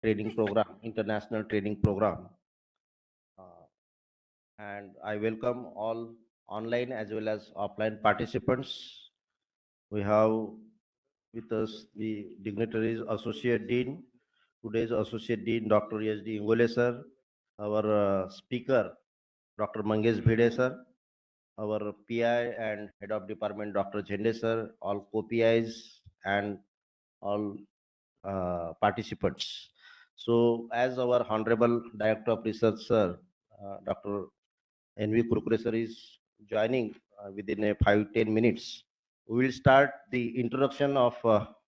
training program, international training program. Uh, and I welcome all online as well as offline participants. We have with us the dignitaries, Associate Dean, today's Associate Dean, Dr. S.D. Ingole sir, our speaker, Dr. Mangesh Bhide sir, our PI and Head of Department, Dr. Jhende sir, all co-PIs and all participants. So, as our Honorable Director of Research, sir, Dr. NV Kurkure sir is joining within a 5-10 minutes. We will start the introduction of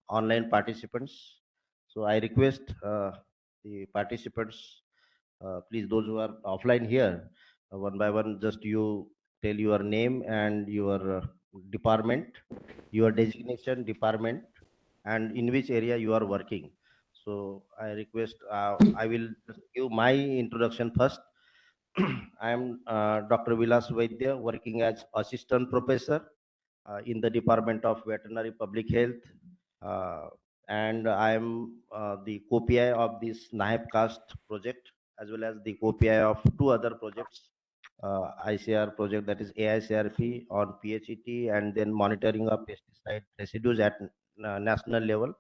online participants. So, I request the participants, please, those who are offline here, one by one, just you tell your name and your department, your designation, department, and in which area you are working. So I request, I will just give my introduction first. I am Dr. Vilas Vaidya, working as assistant professor in the Department of Veterinary Public Health, uh, and I am the co-PI of this NAHEP CAST project as well as the co-PI of two other projects, ICR project, that is AICRP on PHET, and then monitoring of pesticide residues at national level,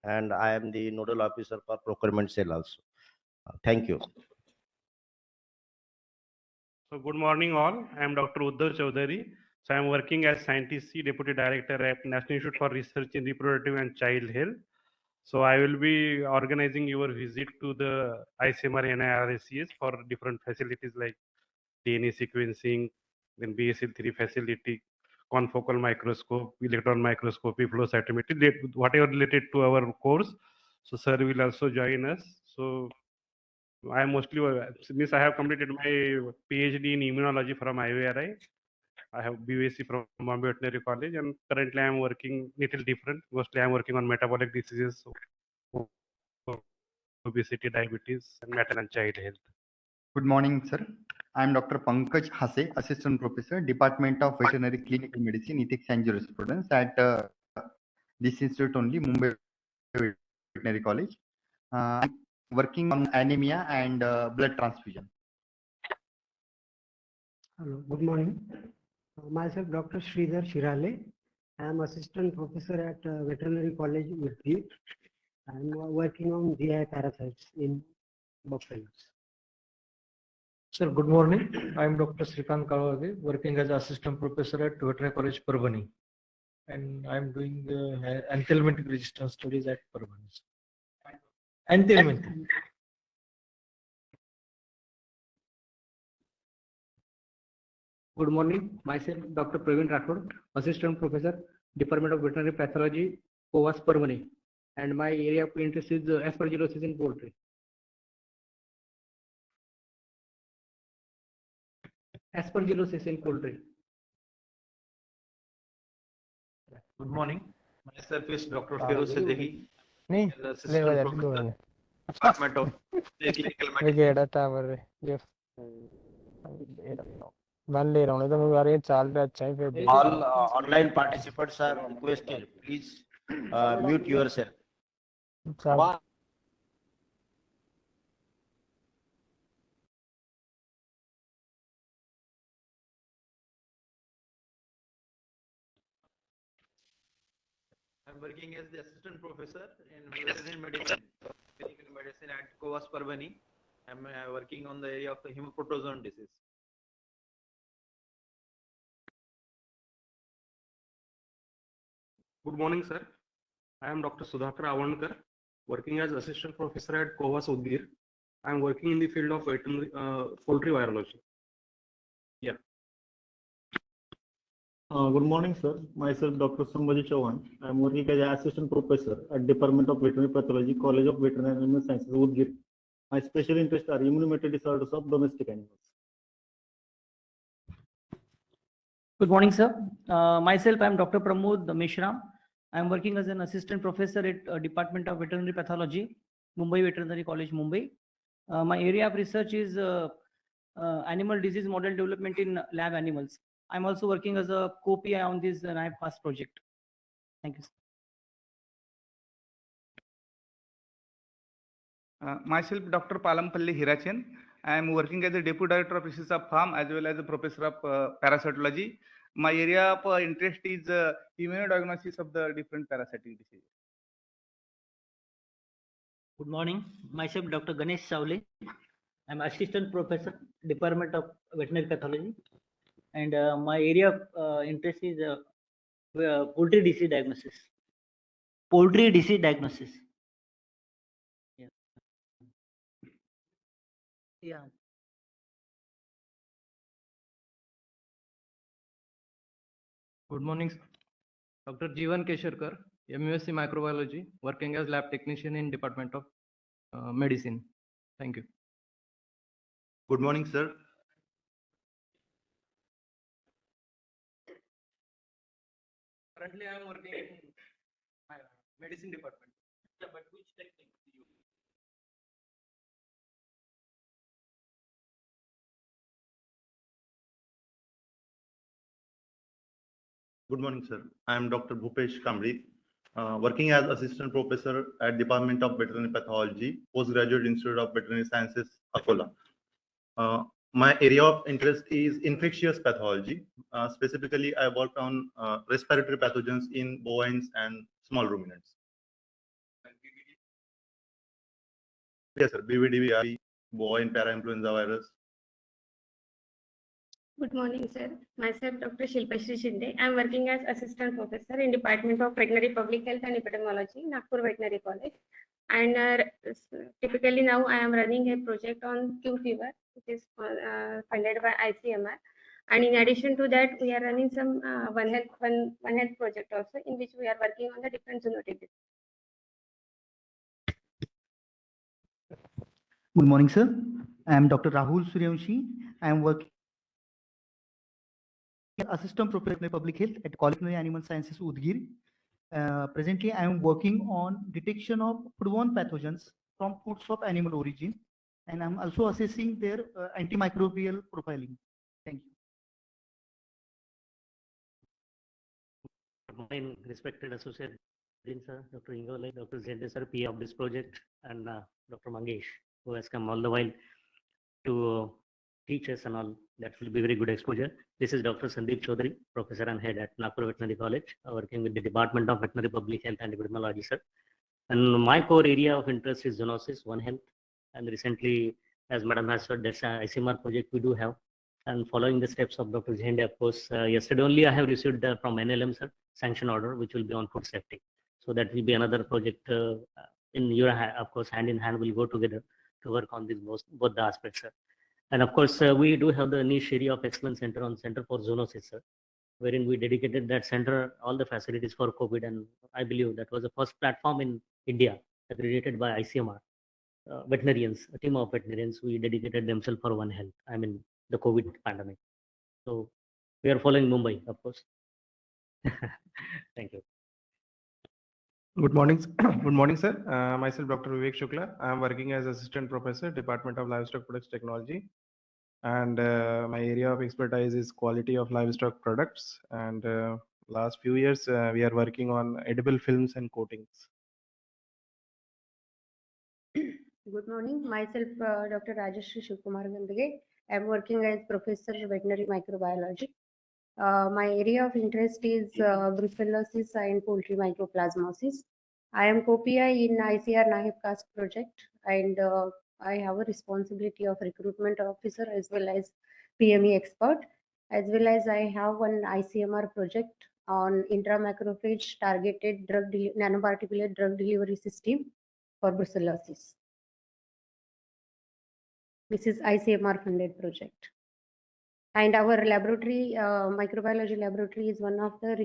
and I am the nodal officer for procurement cell also. Thank you. So good morning all. I am Dr. Uddhav Chaudhary. So I am working as Scientist C Deputy Director at National Institute for Research in Reproductive and Child Health. So I will be organizing your visit to the ICMR NIRSCS for different facilities like DNA sequencing, then BSL-3 facility, confocal microscope, electron microscopy, flow cytometry, whatever related to our course. So sir will also join us. So I am mostly, since I have completed my PhD in immunology from IVRI, I have BSc from Bombay Veterinary College, and currently I am working little different. Mostly I am working on metabolic diseases, obesity, diabetes, and maternal and child health. Good morning, sir. I am Dr. Pankaj Hase, Assistant Professor, Department of Veterinary Clinical Medicine, Ethics and Jurisprudence at this institute only, Mumbai Veterinary College. I'm working on anemia and blood transfusion. Hello, good morning. Myself, Dr. Sridhar Shirale. I am Assistant Professor at Veterinary College, Udhi. I am working on GI parasites in buffaloes. Sir, good morning. I am Dr. Srikant Kalwage, working as Assistant Professor at Veterinary College, Parbhani. And I am doing anthelmintic resistance studies at Parbhani. Anthelmintic. Good morning. Myself, Dr. Praveen Rathod, Assistant Professor, Department of Veterinary Pathology, Kovas, Parbhani. And my area of interest is aspergillosis in poultry. Aspergillosis in poultry. Good morning. Myself is Dr. Feroz Sadehi, Assistant Professor, Department of Clinical Medicine. All online participants are requested, please mute yourself. I'm working as the assistant professor in veterinary medicine, clinical medicine at Kovas Parbhani. I'm working on the area of the hemoprotozoan disease. Good morning, sir. I am Dr. Sudhakar Avankar, working as Assistant Professor at Kovas Udgir. I am working in the field of veterinary, poultry virology. Yeah. Good morning, sir. Myself, Dr. Sambhaji Chauhan. I am working as an assistant professor at Department of Veterinary Pathology, College of Veterinary and Animal Sciences, Udgir. My special interests are immunometric disorders of domestic animals. Good morning, sir. Myself, I am Dr. Pramod Mishram. I am working as an assistant professor at Department of Veterinary Pathology, Mumbai Veterinary College, Mumbai. My area of research is animal disease model development in lab animals. I'm also working as a co-PI on this NIAP FAST project. Thank you, sir. Myself, Dr. Palampalli Hirachen. I am working as a Deputy Director of Research of Farm as well as a Professor of Parasitology. My area of interest is immunodiagnosis of the different parasitic diseases. Good morning. Myself, Dr. Ganesh Savle. I'm Assistant Professor, Department of Veterinary Pathology. And my area of interest is poultry disease diagnosis. Poultry disease diagnosis. Yeah. Yeah. Good morning, sir. Dr. Jeevan Kesharkar, MUSC Microbiology, working as lab technician in Department of Medicine. Thank you. Good morning, sir. Currently, I am working in medicine department. Yeah, but which technique do you? Good morning, sir. I am Dr. Bhupesh Kamri, working as Assistant Professor at Department of Veterinary Pathology, Postgraduate Institute of Veterinary Sciences, Akola. My area of interest is infectious pathology. Specifically, I worked on respiratory pathogens in bovines and small ruminants. Yes, sir. BVDV, bovine parainfluenza virus. Good morning, sir. Myself, Dr. Shilpashri Shinde. I am working as Assistant Professor in Department of Veterinary Public Health and Epidemiology, Nagpur Veterinary College. And typically now I am running a project on Q fever, which is funded by ICMR. And in addition to that, we are running some One Health project also, in which we are working on the different zoonotic diseases. Good morning, sir. I am Dr. Rahul Suryavanshi. I am working as Assistant Professor in Public Health at College of Animal Sciences, Udgir. Presently, I am working on detection of foodborne pathogens from foods of animal origin, and I'm also assessing their antimicrobial profiling. Thank you. Good morning, respected Associate Dean, sir, Dr. Ingole, Dr. Zende, sir, PA of this project, and Dr. Mangesh, who has come all the while to teach us and all. That will be very good exposure. This is Dr. Sandeep Chaudhary, Professor and Head at Nagpur Veterinary College, working with the Department of Veterinary Public Health and Epidemiology, sir. And my core area of interest is zoonosis, One Health. And recently, as Madam has said, that's an ICMR project we do have. And following the steps of Dr. Zende, of course, yesterday only I have received from NLM, sir, sanction order, which will be on food safety. So that will be another project in your, of course, hand in hand, we'll go together to work on this both the aspects, sir. And of course, we do have the niche area of excellence center on Center for Zoonosis, sir, wherein we dedicated that center, all the facilities for COVID. And I believe that was the first platform in India accredited by ICMR. Veterinarians, a team of veterinarians, we dedicated themselves for One Health. I mean, the COVID pandemic. So we are following Mumbai, of course. Thank you. Good morning. Good morning, sir. Myself, Dr. Vivek Shukla. I am working as Assistant Professor, Department of Livestock Products Technology. And my area of expertise is quality of livestock products. And last few years, we are working on edible films and coatings. Good morning. Myself, Dr. Rajeshri Shivkumar Gandage. I am working as Professor Veterinary Microbiology. My area of interest is brucellosis and poultry mycoplasmosis. I am co-PI in ICR NAHEP CAST project, and I have a responsibility of recruitment officer as well as PME expert, as well as I have one ICMR project on intramacrophage targeted nanoparticulate drug delivery system for brucellosis. This is ICMR funded project. And our laboratory, microbiology laboratory, is one of the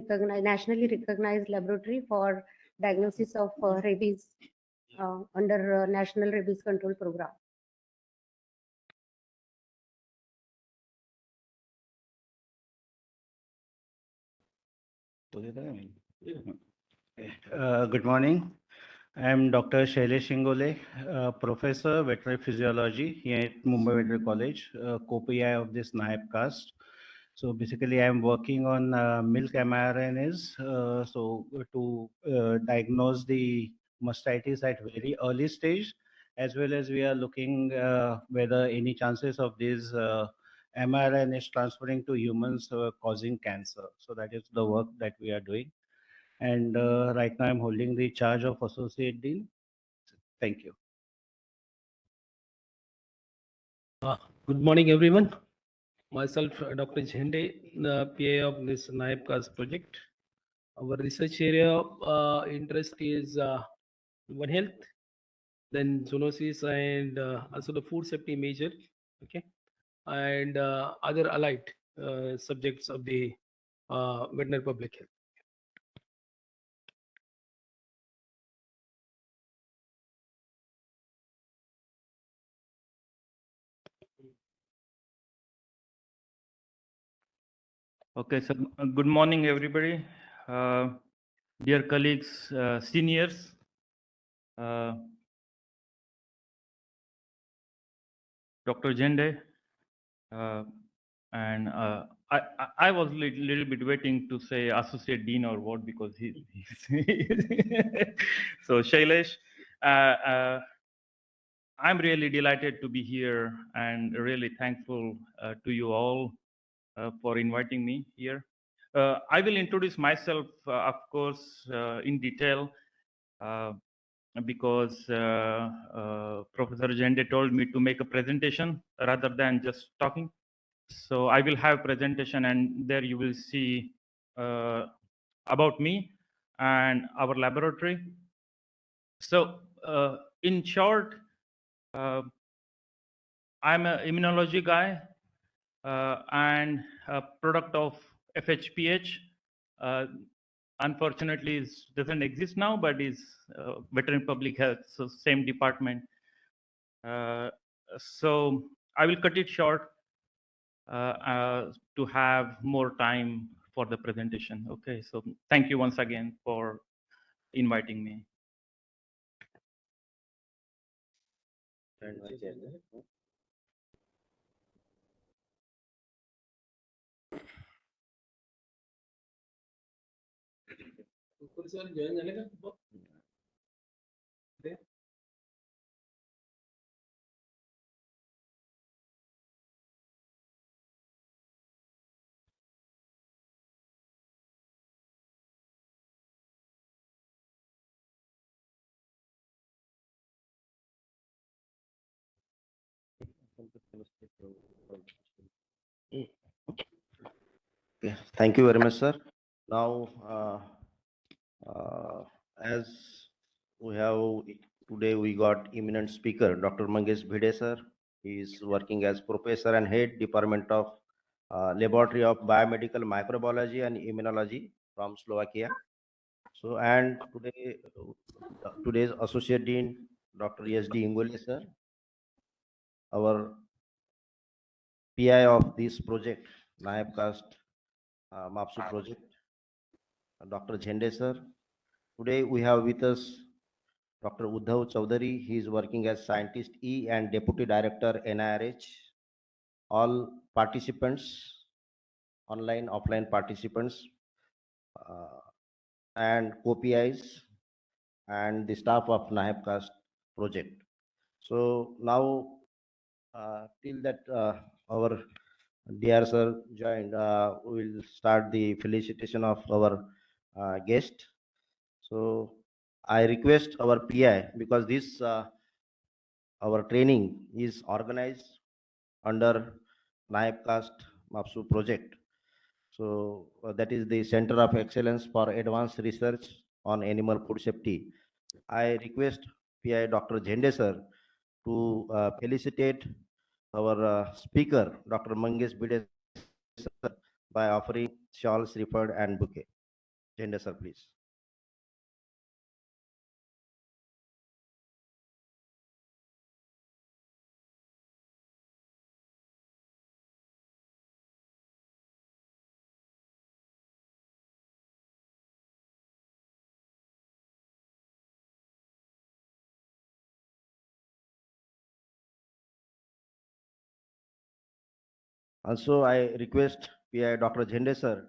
nationally recognized laboratory for diagnosis of rabies under National Rabies Control Program. Good morning. I am Dr. Shailesh Shingole, Professor Veterinary Physiology here at Mumbai Veterinary College, co-PI of this NAHEP CAST. So basically, I am working on milk mRNAs to diagnose the mastitis at very early stage as well as we are looking whether any chances of this mRNA is transferring to humans causing cancer. So that is the work that we are doing. And right now I'm holding the charge of Associate Dean. Thank you. Good morning, everyone. Myself, Dr. Jhende, the PA of this NIAPCAS project. Our research area of interest is One Health, then zoonosis, and also the food safety measure, okay, and other allied subjects of the veterinary public health. Okay, so good morning, everybody. Dear colleagues, seniors, Dr. Jende, and I was little bit waiting to say Associate Dean or what because he's so Shailesh, I'm really delighted to be here and really thankful to you all for inviting me here. I will introduce myself, of course, in detail because Professor Jende told me to make a presentation rather than just talking. So I will have presentation and there you will see about me and our laboratory. So in short, I'm an immunology guy and a product of FHPH. Unfortunately, it doesn't exist now, but is veterinary public health, so same department. So I will cut it short to have more time for the presentation. Okay, so thank you once again for inviting me. Okay, thank you very much, sir. Now, as we have today, we got eminent speaker, Dr. Mangesh Bhide, sir. He is working as professor and head department of Laboratory of Biomedical Microbiology and Immunology from Slovakia. So, and today's associate dean, Dr. S.D. Ingole, sir, our PI of this project, NIAPCAST MAPSU project, Dr. Jhende, sir. Today we have with us Dr. Uddhav Chaudhary. He is working as scientist E and deputy director NIRH. All participants, online, offline participants, and co-PIs and the staff of NIAPCAST project. So now, till that our dear sir joined, we will start the felicitation of our guest. So I request our PI, because this our training is organized under NIAPCAST MAPSU project. So that is the Center of Excellence for Advanced Research on Animal Food Safety. I request PI Dr. Jhende sir to felicitate our speaker, Dr. Mangesh Bhide sir, by offering shawls, referred, and bouquet. Jhende sir, please. Also, I request PI Dr. Jhende sir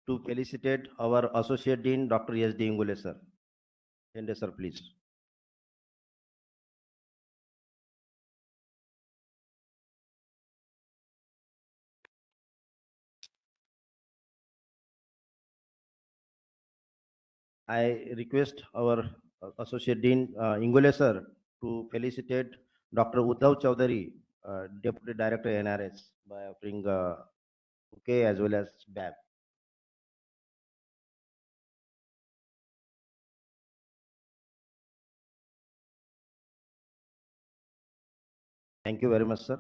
to felicitate our Associate Dean, Dr. S.D. Ingule, sir. Shende, sir, please. I request our Associate Dean Ingole sir to felicitate Dr. Uddhav Chaudhary, Deputy Director NRS, by offering bouquet as well as bag. Thank you very much, sir.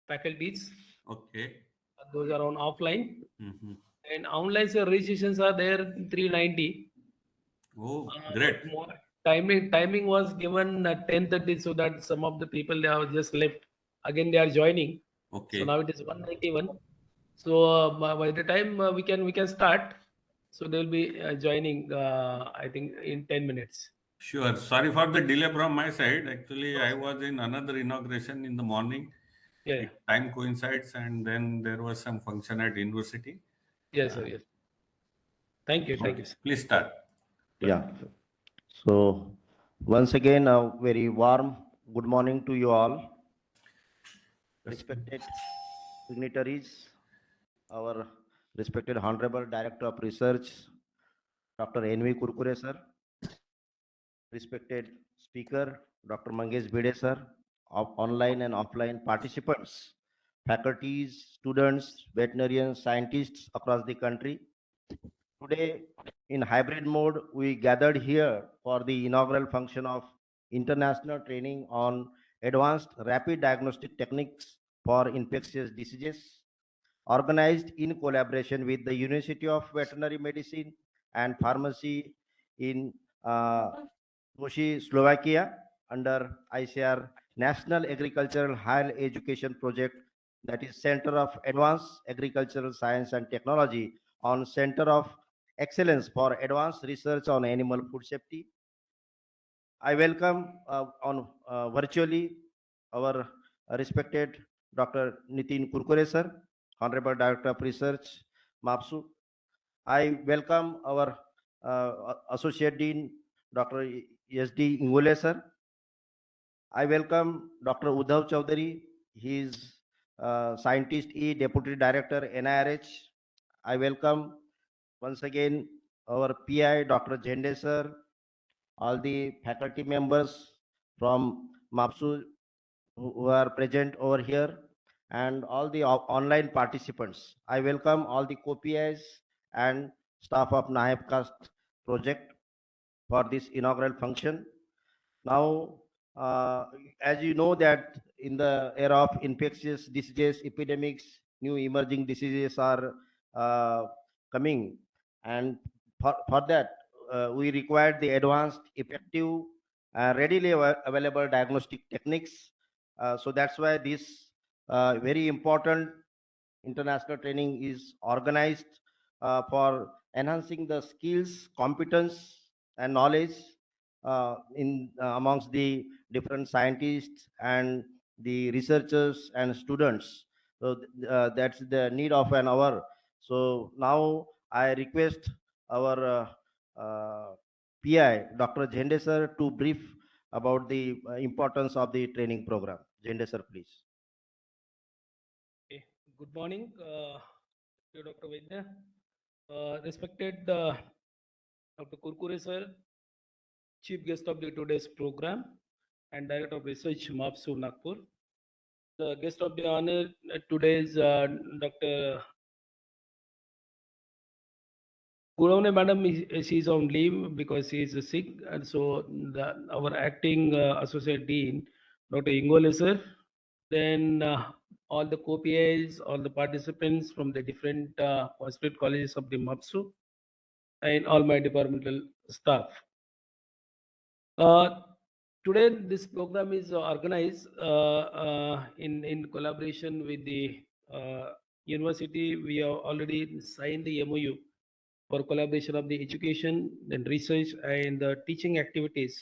Faculties. Okay. Those are on offline. Mm-hmm. And online registrations are there 390. Oh, great. But more timing was given at 10:30, so that some of the people they have just left. Again, they are joining. Okay. So now it is 191. So by the time we can start, so they will be joining. I think in 10 minutes. Sure. Sorry for the delay from my side. Actually, I was in another inauguration in the morning. Yeah. Time coincides, and then there was some function at university. Yes, sir. Yes. Thank you. Thank you. Sir. Please start. Yeah. So once again, a very warm good morning to you all. Respected dignitaries, our respected Honorable Director of Research, Dr. N.V. Kurkure, sir. Respected Speaker, Dr. Mangesh Bide, sir. Of online and offline participants, faculties, students, veterinarians, scientists across the country. Today, in hybrid mode, we gathered here for the inaugural function of international training on advanced rapid diagnostic techniques for infectious diseases, organized in collaboration with the University of Veterinary Medicine and Pharmacy in Koshi, Slovakia, under ICR National Agricultural Higher Education Project, that is Center of Advanced Agricultural Science and Technology on Center of Excellence for Advanced Research on Animal Food Safety. I welcome on virtually our respected Dr. Nitin Kurkure, sir, Honorable Director of Research, MAPSU. I welcome our Associate Dean, Dr. S.D. Ingole, sir. I welcome Dr. Uddhav Chaudhary. He is Scientist E, Deputy Director, NIRH. I welcome once again our PI, Dr. Jende, sir, all the faculty members from MAPSU who are present over here, and all the online participants. I welcome all the co-PIs and staff of NAIPCAST project for this inaugural function. Now, as you know that in the era of infectious diseases, epidemics, new emerging diseases are coming, and for that we require the advanced, effective, readily available diagnostic techniques. So that's why this very important international training is organized for enhancing the skills, competence, and knowledge in amongst the different scientists and the researchers and students. So that's the need of an hour. So now I request our PI, Dr. Jhende sir, to brief about the importance of the training program. Jhende sir, please. Okay. Good morning, to Dr. Vaidya. Respected Dr. Kurkure sir, chief guest of the today's program and director of research, MAPSU Nagpur. The guest of the honor today is Dr. Gurone madam. She's on leave because she is sick, and so our acting associate dean, Dr. Ingole sir, then all the co-PIs, all the participants from the different constituent colleges of the MAPSU, and all my departmental staff. Today, this program is organized in collaboration with the university. We have already signed the MOU for collaboration of the education and research and the teaching activities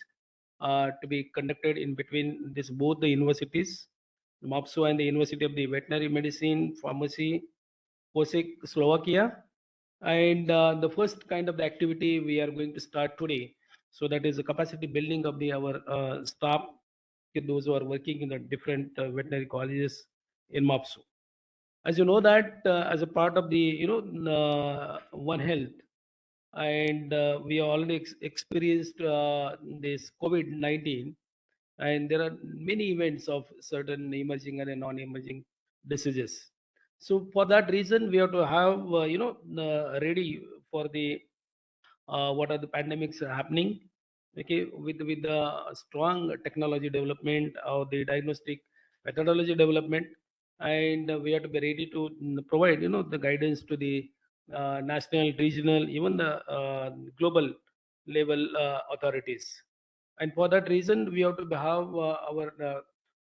to be conducted in between this both the universities, MAPSU and the University of the Veterinary Medicine, Pharmacy, Kosek, Slovakia. And the first kind of the activity we are going to start today. So that is the capacity building of our staff, those who are working in the different veterinary colleges in MAPSU. As you know that as a part of the One Health, and we already experienced this COVID-19, and there are many events of certain emerging and non-emerging diseases. So for that reason, we have to have ready for the what are the pandemics happening. Okay, with the strong technology development or the diagnostic methodology development, and we have to be ready to provide the guidance to the national, regional, even the global level authorities. And for that reason, we have to have our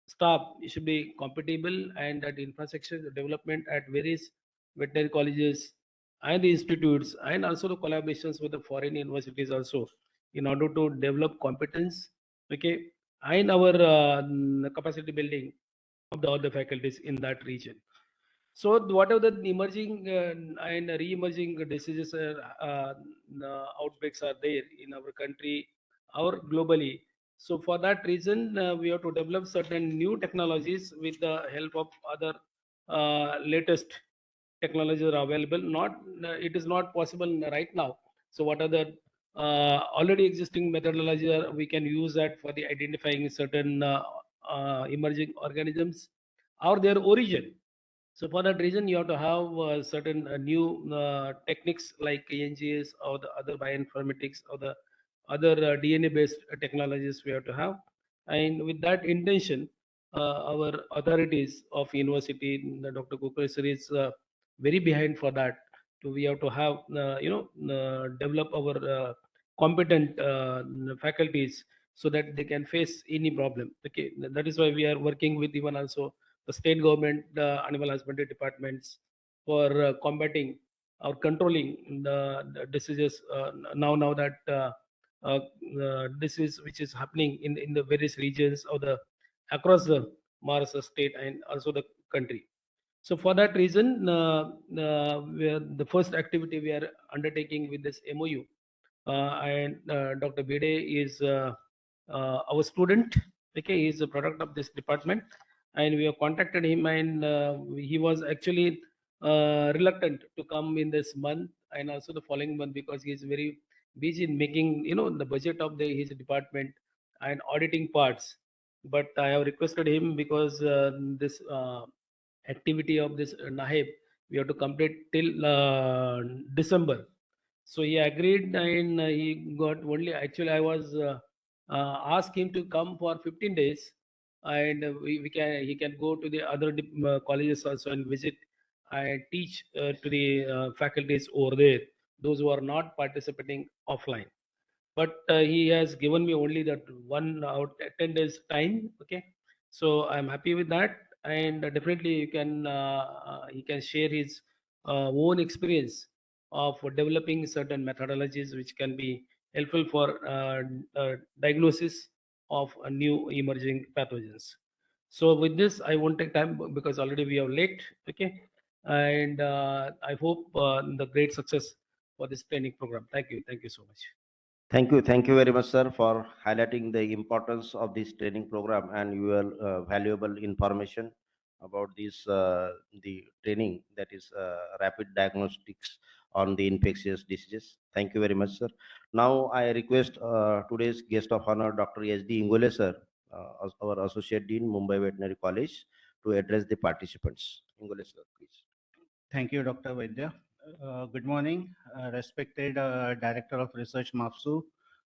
staff should be compatible, and that infrastructure development at various veterinary colleges and the institutes, and also the collaborations with the foreign universities also, in order to develop competence, okay, and our capacity building of the other faculties in that region. So whatever the emerging and re-emerging diseases outbreaks are there in our country or globally. So for that reason, we have to develop certain new technologies with the help of other latest technologies are available. Not it is not possible right now. So what are the already existing methodologies we can use that for the identifying certain emerging organisms or their origin. So for that reason, you have to have certain new techniques like ANGS or the other bioinformatics or the other DNA-based technologies we have to have. And with that intention, our authorities of university, Dr. Kukreshwar is very behind for that. So we have to have, develop our competent faculties so that they can face any problem. Okay, that is why we are working with even also the state government, the animal husbandry departments for combating or controlling the diseases now that disease which is happening in the various regions of the across the Maharashtra state and also the country. So for that reason, the first activity we are undertaking with this MOU, and Dr. Bide is our student. Okay, he is a product of this department, and we have contacted him, and he was actually reluctant to come in this month and also the following month because he is very busy in making the budget of his department and auditing parts. But I have requested him because this activity of this NAHEB we have to complete till December. So he agreed, and he got only. Actually, I was asked him to come for 15 days, and we can he can go to the other colleges also and visit and teach to the faculties over there, those who are not participating offline. but he has given me only that 10 days time. Okay, so I'm happy with that, and definitely he can share his own experience of developing certain methodologies which can be helpful for diagnosis of new emerging pathogens. So with this, I won't take time because already we are late. Okay, and I hope the great success for this training program. Thank you. Thank you so much. Thank you very much, sir, for highlighting the importance of this training program and your valuable information about this the training, that is rapid diagnostics on the infectious diseases. Thank you very much, sir. Now I request today's guest of honor, Dr. S.D. Ingole, sir, our Associate Dean, Mumbai Veterinary College, to address the participants. Ingole, sir, please. Thank you, Dr. Vaidya. Good morning, respected Director of Research, MAFSU,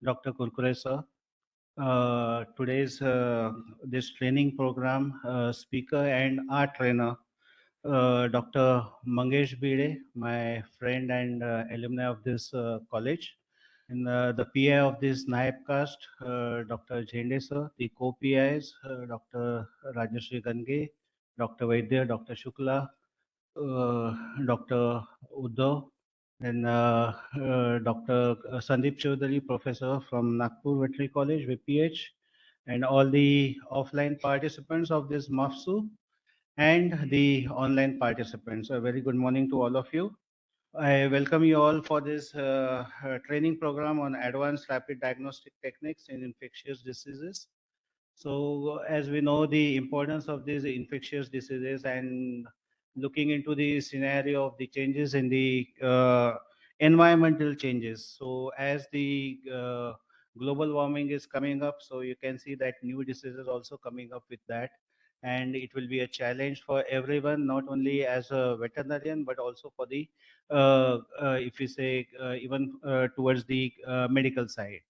Dr. Kurkure, sir. Today's this training program speaker and art trainer, Dr. Mangesh Bide, my friend and alumni of this college, and the PI of this NAIPcast, Dr. Jhende sir, the co-PIs, Dr. Rajashri Gange, Dr. Vaidya, Dr. Shukla, Dr. Uddhav, and Dr. Sandeep Chaudhary, professor from Nagpur Veterinary College, VPH, and all the offline participants of this MAFSU and the online participants. A very good morning to all of you. I welcome you all for this training program on advanced rapid diagnostic techniques in infectious diseases. So as we know the importance of these infectious diseases and looking into the scenario of the changes in the environmental changes. So as the global warming is coming up, so you can see that new diseases also coming up with that. And it will be a challenge for everyone, not only as a veterinarian, but also for the, if you say, even towards the medical side.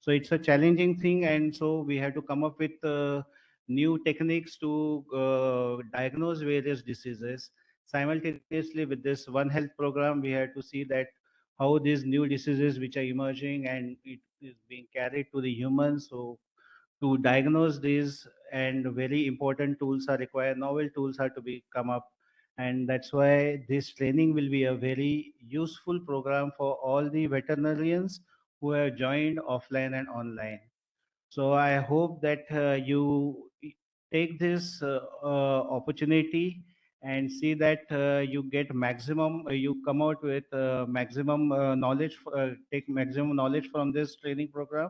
So it's a challenging thing, and so we have to come up with new techniques to diagnose various diseases. Simultaneously, with this One Health program, we have to see that how these new diseases which are emerging and it is being carried to the humans. So to diagnose these, and very important tools are required, novel tools are to be come up, and that's why this training will be a very useful program for all the veterinarians who have joined offline and online. So I hope that you take this opportunity and see that you get maximum, you come out with maximum knowledge, take maximum knowledge from this training program.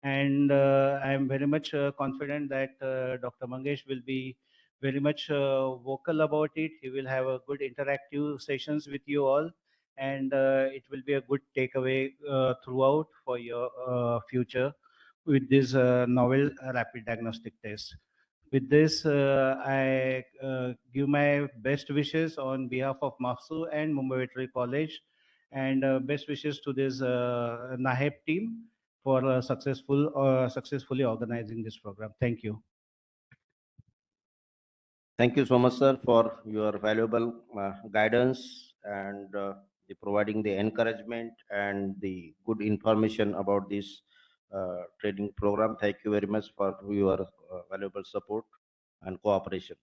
And I am very much confident that Dr. Mangesh will be very much vocal about it. He will have a good interactive sessions with you all, and it will be a good takeaway throughout for your future with this novel rapid diagnostic test. With this, I give my best wishes on behalf of MAFSU and Mumbai Veterinary College, and best wishes to this NAHEP team for successfully organizing this program. Thank you. Thank you so much, sir, for your valuable guidance and the providing the encouragement and the good information about this training program. Thank you very much for your valuable support and cooperation.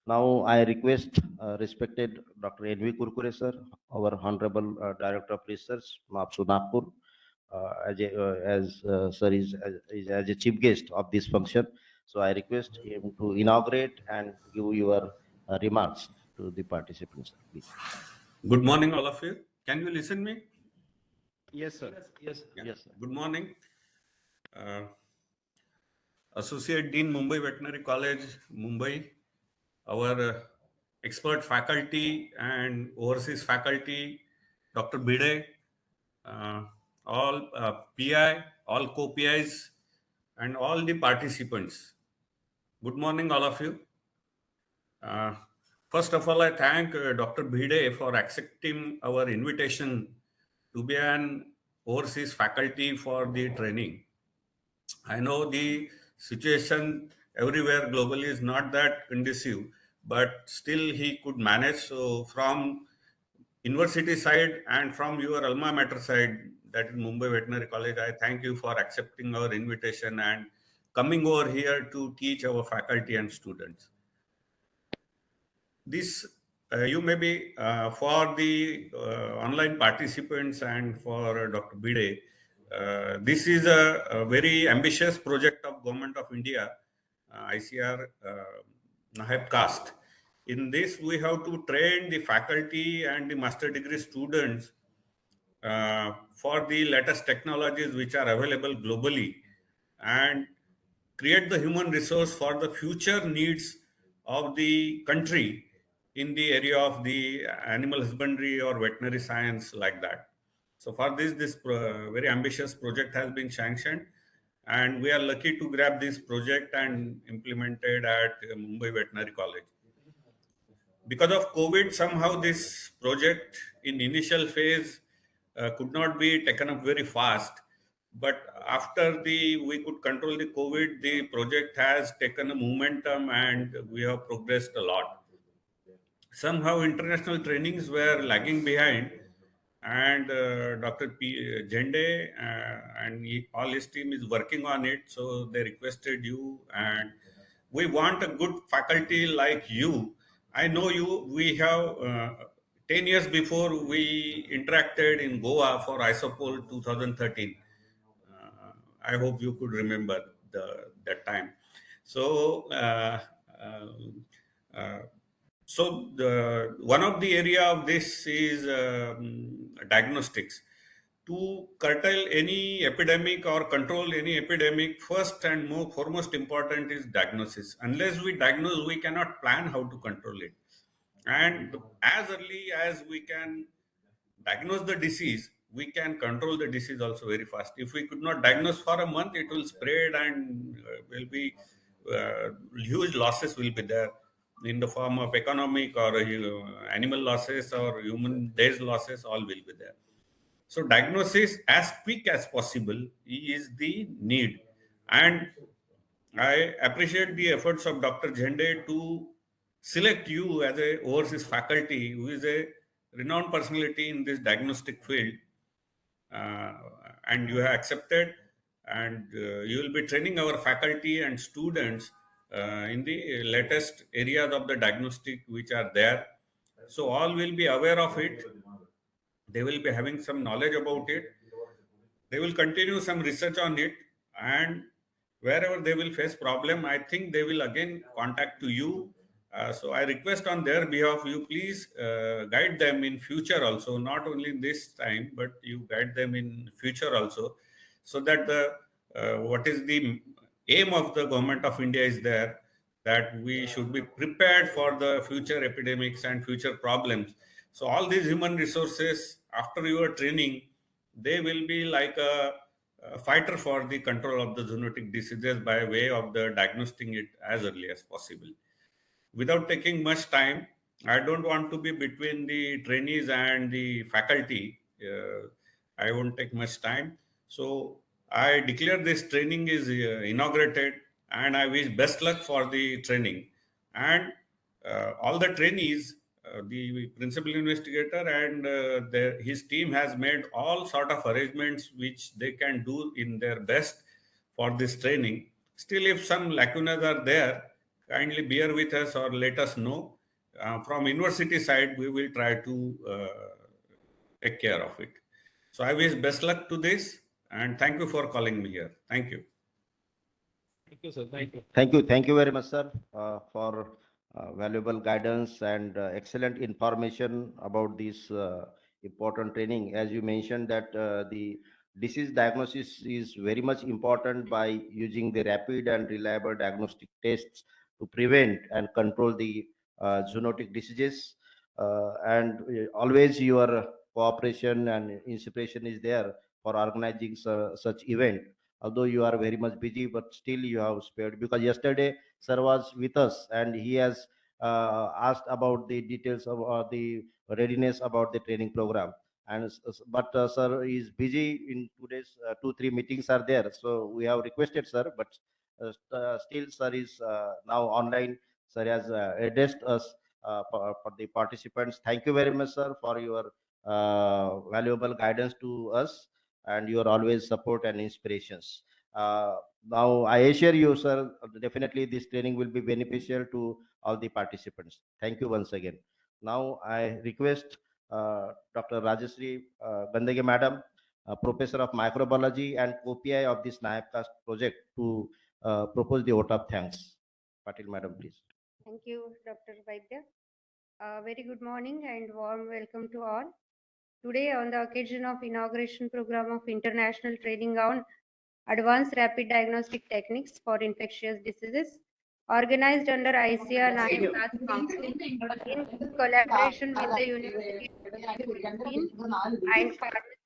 Now I request respected Dr. N.V. Kurkure, sir, our Honorable Director of Research, MAPSU Nagpur, as sir is as a chief guest of this function. So I request him to inaugurate and give your remarks to the participants, please. Good morning, all of you. Can you listen me? Yes, sir. Yes. Yeah. Yes, sir. Good morning. Associate Dean, Mumbai Veterinary College, Mumbai, our expert faculty and overseas faculty, Dr. Bide, uh, all PI, all co-PIs, and all the participants. Good morning, all of you. Uh, First of all, I thank Dr. Bide for accepting our invitation to be an overseas faculty for the training. I know the situation everywhere globally is not that conducive, but still he could manage. So from university side and from your alma mater side, that is Mumbai Veterinary College. I thank you for accepting our invitation and coming over here to teach our faculty and students. This you may be for the online participants and for Dr. Bide. This is a very ambitious project of Government of India, ICR NAHEP CAST. In this, we have to train the faculty and the master degree students for the latest technologies which are available globally and create the human resource for the future needs of the country in the area of the animal husbandry or veterinary science like that. So for this very ambitious project has been sanctioned, and we are lucky to grab this project and implement it at Mumbai Veterinary College. Because of COVID, somehow this project in initial phase could not be taken up very fast. But after we could control the COVID, the project has taken a momentum and we have progressed a lot. Somehow international trainings were lagging behind, and Dr. Jende and all his team is working on it. So they requested you, and we want a good faculty like you. I know you. We have 10 years before we interacted in Goa for ISOPOL 2013. I hope you could remember that time. So. Uh, uh, so one of the area of this is diagnostics. To curtail any epidemic or control any epidemic, first and foremost important is diagnosis. Unless we diagnose, we cannot plan how to control it. And as early as we can diagnose the disease, we can control the disease also very fast. If we could not diagnose for a month, it will spread and will be huge losses will be there in the form of economic or animal losses or human days losses, all will be there. So diagnosis as quick as possible is the need. And I appreciate the efforts of Dr. Jende to select you as a overseas faculty who is a renowned personality in this diagnostic field, uh, and you have accepted, and you will be training our faculty and students in the latest areas of the diagnostic which are there. So all will be aware of it. They will be having some knowledge about it. They will continue some research on it, and wherever they will face problem, I think they will again contact to you. So I request on their behalf, you please guide them in future also, not only in this time, but you guide them in future also, so that the what is the aim of the government of India is there, that we should be prepared for the future epidemics and future problems. So all these human resources after your training, they will be like a fighter for the control of the zoonotic diseases by way of the diagnosing it as early as possible. Without taking much time, I don't want to be between the trainees and the faculty. I won't take much time. So I declare this training is inaugurated, and I wish best luck for the training. And all the trainees, the principal investigator and his team has made all sort of arrangements which they can do in their best for this training. Still, if some lacunas are there, kindly bear with us or let us know. From university side, we will try to take care of it. So I wish best luck to this, and thank you for calling me here. Thank you. Thank you, sir. Thank you. Thank you very much, sir, for valuable guidance and excellent information about this important training. As you mentioned that the disease diagnosis is very much important by using the rapid and reliable diagnostic tests to prevent and control the zoonotic diseases. And always your cooperation and inspiration is there for organizing such event. Although you are very much busy, but still you have spared, because yesterday sir was with us and he has asked about the details of the readiness about the training program. But sir is busy in today's 2 3 meetings are there, so we have requested sir, but still sir is now online. Sir has addressed us for the participants. Thank you very much, sir, for your valuable guidance to us. and your always support and inspirations. Now, I assure you, sir, definitely this training will be beneficial to all the participants. Thank you once again. Now, I request Dr. Rajashree Gandage Madam, Professor of Microbiology and co-PI of this NIAPCAST project, to propose the vote of thanks. Patil Madam, please. Thank you, Dr. Vaidya. Very good morning and warm welcome to all. Today, on the occasion of inauguration program of international training on advanced rapid diagnostic techniques for infectious diseases, organized under ICR NIAPCAST Council in collaboration with the University of Medicine and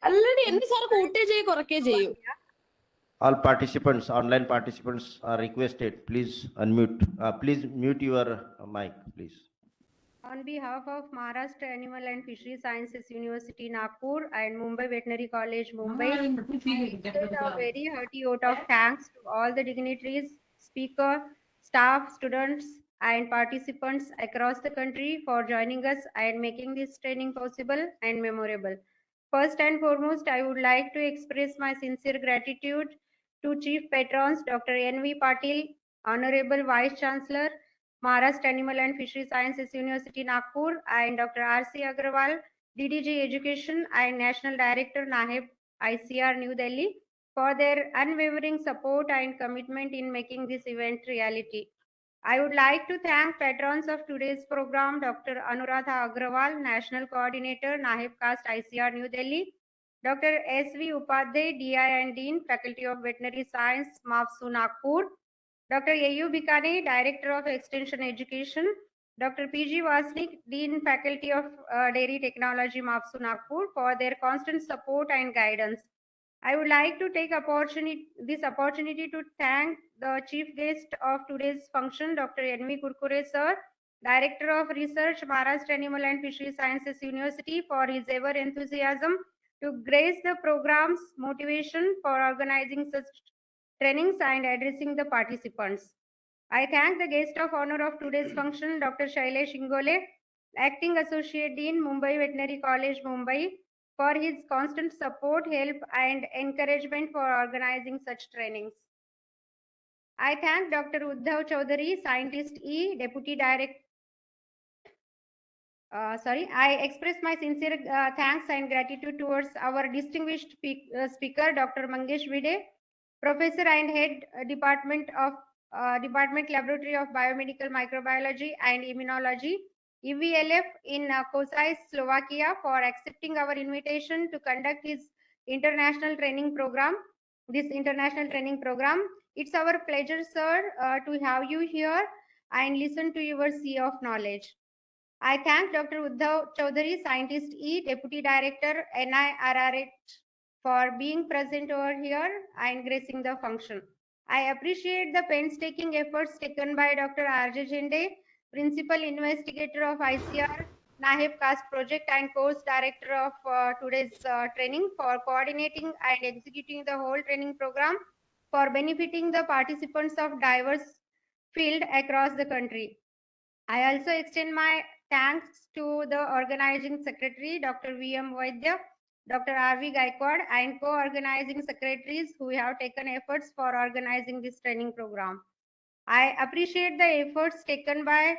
already ఎన్నిసార్లు కూటే చేయి కొరకే చేయు All participants, online participants are requested, please unmute. Please mute your mic, please. On behalf of Maharashtra Animal and Fishery Sciences University, Nagpur and Mumbai Veterinary College, Mumbai, I extend a very hearty vote of thanks to all the dignitaries, speaker, staff, students, and participants across the country for joining us and making this training possible and memorable. First and foremost, I would like to express my sincere gratitude to Chief Patrons Dr. N.V. Patil, Honorable Vice Chancellor, Maharashtra Animal and Fishery Sciences University, Nagpur, and Dr. R.C. Agrawal, DDG Education and National Director, NAHEB, ICR, New Delhi, for their unwavering support and commitment in making this event reality. I would like to thank patrons of today's program, Dr. Anuradha Agrawal, National Coordinator, NAHEB Cast ICR, New Delhi, Dr. S.V. Upadhyay, DI and Dean, Faculty of Veterinary Science, MAFSU, Nagpur, Dr. A.U. Bikane, Director of Extension Education, Dr. P.G. Vasnik, Dean, Faculty of Dairy Technology, MAFSU, Nagpur, for their constant support and guidance. I would like to take this opportunity to thank the chief guest of today's function, Dr. N.V. Kurkure, sir, Director of Research, Maharashtra Animal and Fishery Sciences University, for his ever enthusiasm to grace the program's motivation for organizing such trainings and addressing the participants. I thank the guest of honor of today's function, Dr. Shailesh Ingole, Acting Associate Dean, Mumbai Veterinary College, Mumbai, for his constant support, help, and encouragement for organizing such trainings. I thank Dr. Uddhav Chaudhary, Scientist E, Deputy Director. I express my sincere thanks and gratitude towards our distinguished speaker, Dr. Mangesh Vide, Professor and Head Department Laboratory of Biomedical Microbiology and Immunology, EVLF in Kosice, Slovakia, for accepting our invitation to conduct this international training program. It's our pleasure, sir, to have you here and listen to your sea of knowledge. I thank Dr. Uddhav Chaudhary, Scientist E, Deputy Director, NIRRH, for being present over here and gracing the function. I appreciate the painstaking efforts taken by Dr. R.J. Jende, Principal Investigator of ICR, NAHEB CAST Project and Course Director of today's training, for coordinating and executing the whole training program for benefiting the participants of diverse field across the country. I also extend my thanks to the organizing secretary, Dr. V.M. Vaidya, Dr. R.V. Gaikwad, and co-organizing secretaries who have taken efforts for organizing this training program. I appreciate the efforts taken by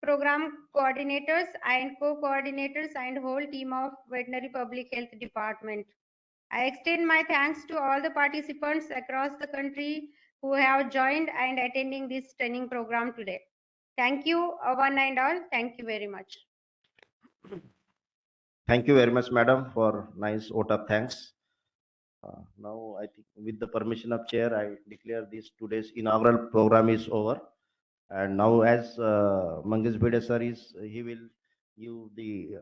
program coordinators and co-coordinators and whole team of Veterinary Public Health Department. I extend my thanks to all the participants across the country who have joined and attending this training program today. Thank you, one and all. Thank you very much. Thank you very much, madam, for nice vote of thanks. Now, I think with the permission of chair, I declare this today's inaugural program is over. And now, as Mangesh Bede sir he will give the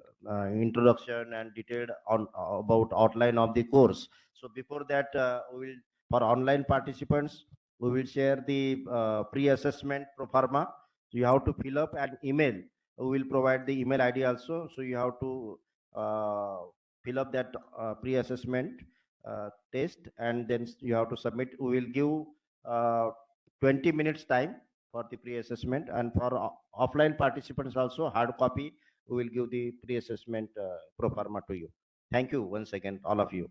introduction and detailed on about outline of the course. So before that, we will, for online participants, we will share the pre-assessment pro forma. So you have to fill up an email. We will provide the email ID also. So you have to fill up that pre-assessment test, and then you have to submit. We will give 20 minutes time for the pre-assessment, and for offline participants also, hard copy, we will give the pre-assessment pro forma to you. Thank you once again, all of you.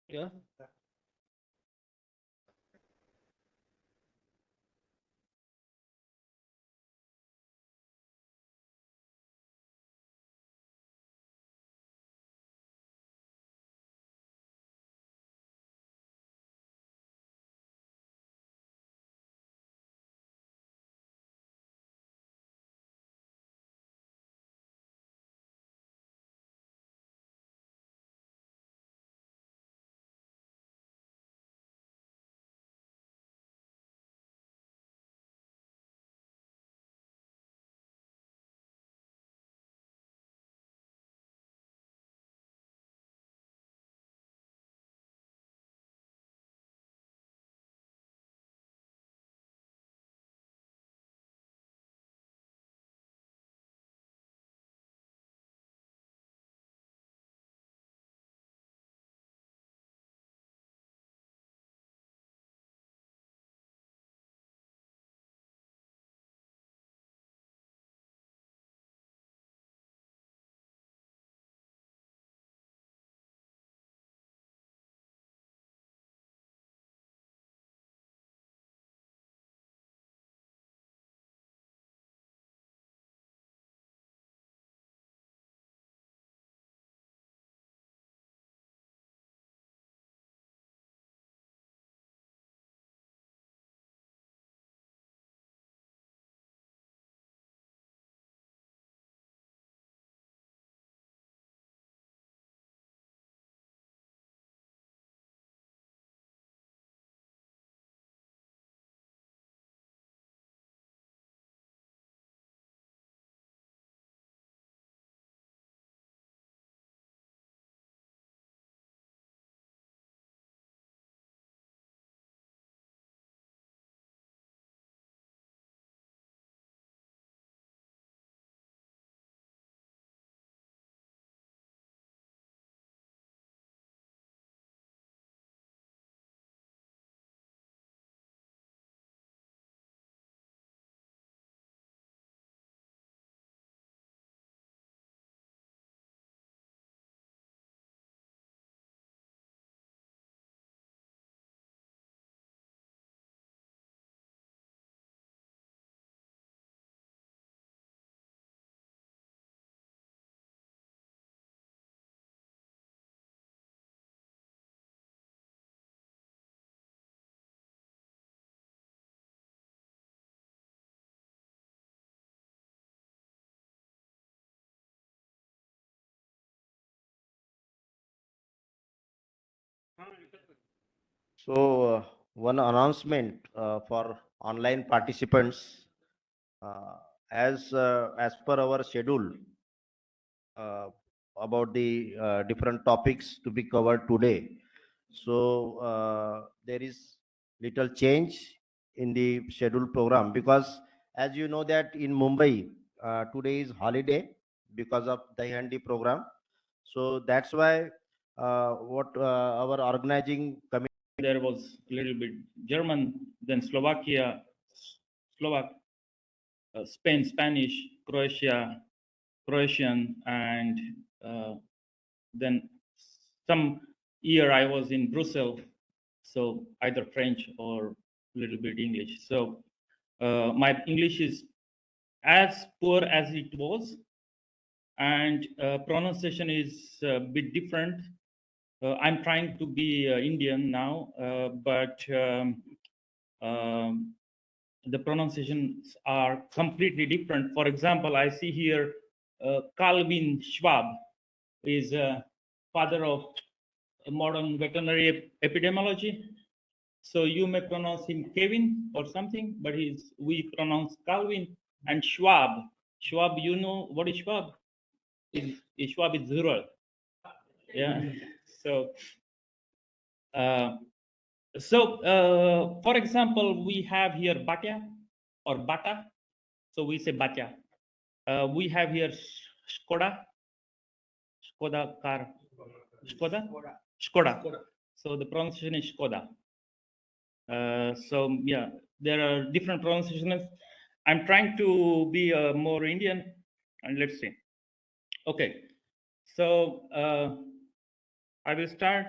Yeah. So, one announcement for online participants. Uh, as per our schedule, uh, about the different topics to be covered today. So there is little change in the scheduled program because, as you know, that in Mumbai today is holiday because of the Handi program. So that's why what our organizing committee. There was a little bit German, then Slovakia, Slovak, Spain, Spanish, Croatia, Croatian, and then some year I was in Brussels, so either French or a little bit English. So my English is as poor as it was, and pronunciation is a bit different. I'm trying to be Indian now, but the pronunciations are completely different. For example, I see here Calvin Schwab is father of modern veterinary epidemiology. So you may pronounce him Kevin or something, but we pronounce Calvin. And Schwab. Schwab, you know what is Schwab? Schwab is rural. Yeah. So, for example, we have here Batya or Bata. So we say Batya. We have here Skoda, Skoda car, Skoda, Skoda. So the pronunciation is Skoda. So yeah, there are different pronunciations. I'm trying to be more Indian, and let's see. Okay, so I will start.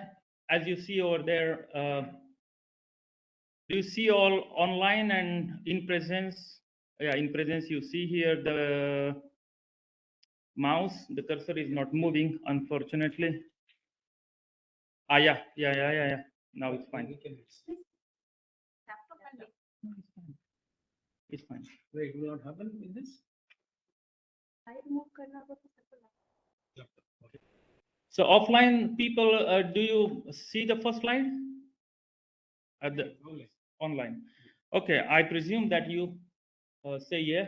as you see over there, do you see all online and in presence? Yeah, in presence, you see here the mouse, the cursor is not moving, unfortunately. Yeah. Now it's fine. It's fine. Wait, will not happen with this? So offline people, do you see the first slide? At the online. Okay, I presume that you say yeah,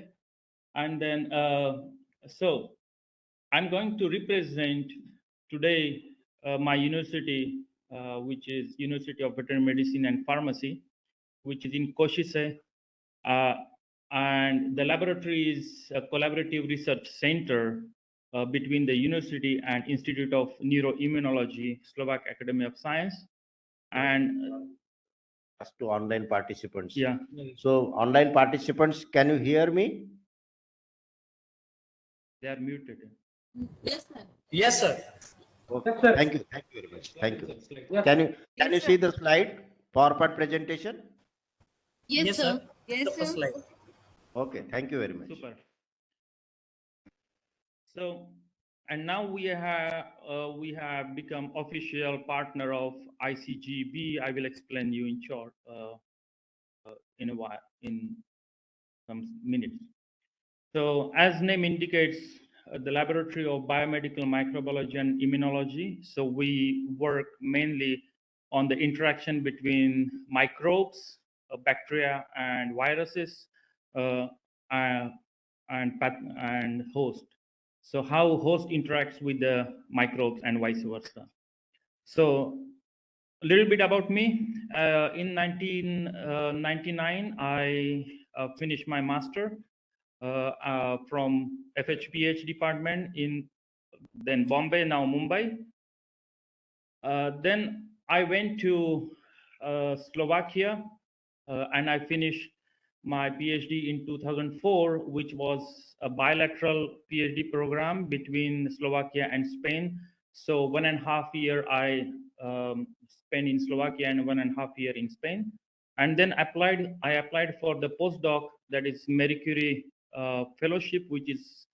and then so I'm going to represent today my university, which is University of Veterinary Medicine and Pharmacy, which is in Košice, and the laboratory is a collaborative research center between the university and Institute of Neuroimmunology, Slovak Academy of Science, and to online participants. yeah. So online participants, can you hear me? They are muted. Yes, sir. Yes, sir. Okay. Yes, sir. Thank you very much. Thank you. Yes. Can you Yes, see sir. the slide PowerPoint presentation? Yes, sir. Yes, The first sir. slide. Okay, thank you very much. Super. So, and now we have become official partner of ICGB. I will explain you in short in a while, in some minutes. So, as name indicates, the Laboratory of Biomedical Microbiology and Immunology. So we work mainly on the interaction between microbes, bacteria, and viruses, and host. So how host interacts with the microbes and vice versa. So a little bit about me. In 1999, I finished my master from FHPH department in then Bombay, now Mumbai. Then I went to Slovakia and I finished my PhD in 2004, which was a bilateral PhD program between Slovakia and Spain. So 1.5 year I spent in Slovakia and 1.5 year in Spain. And then I applied for the postdoc, that is Marie Curie fellowship, which is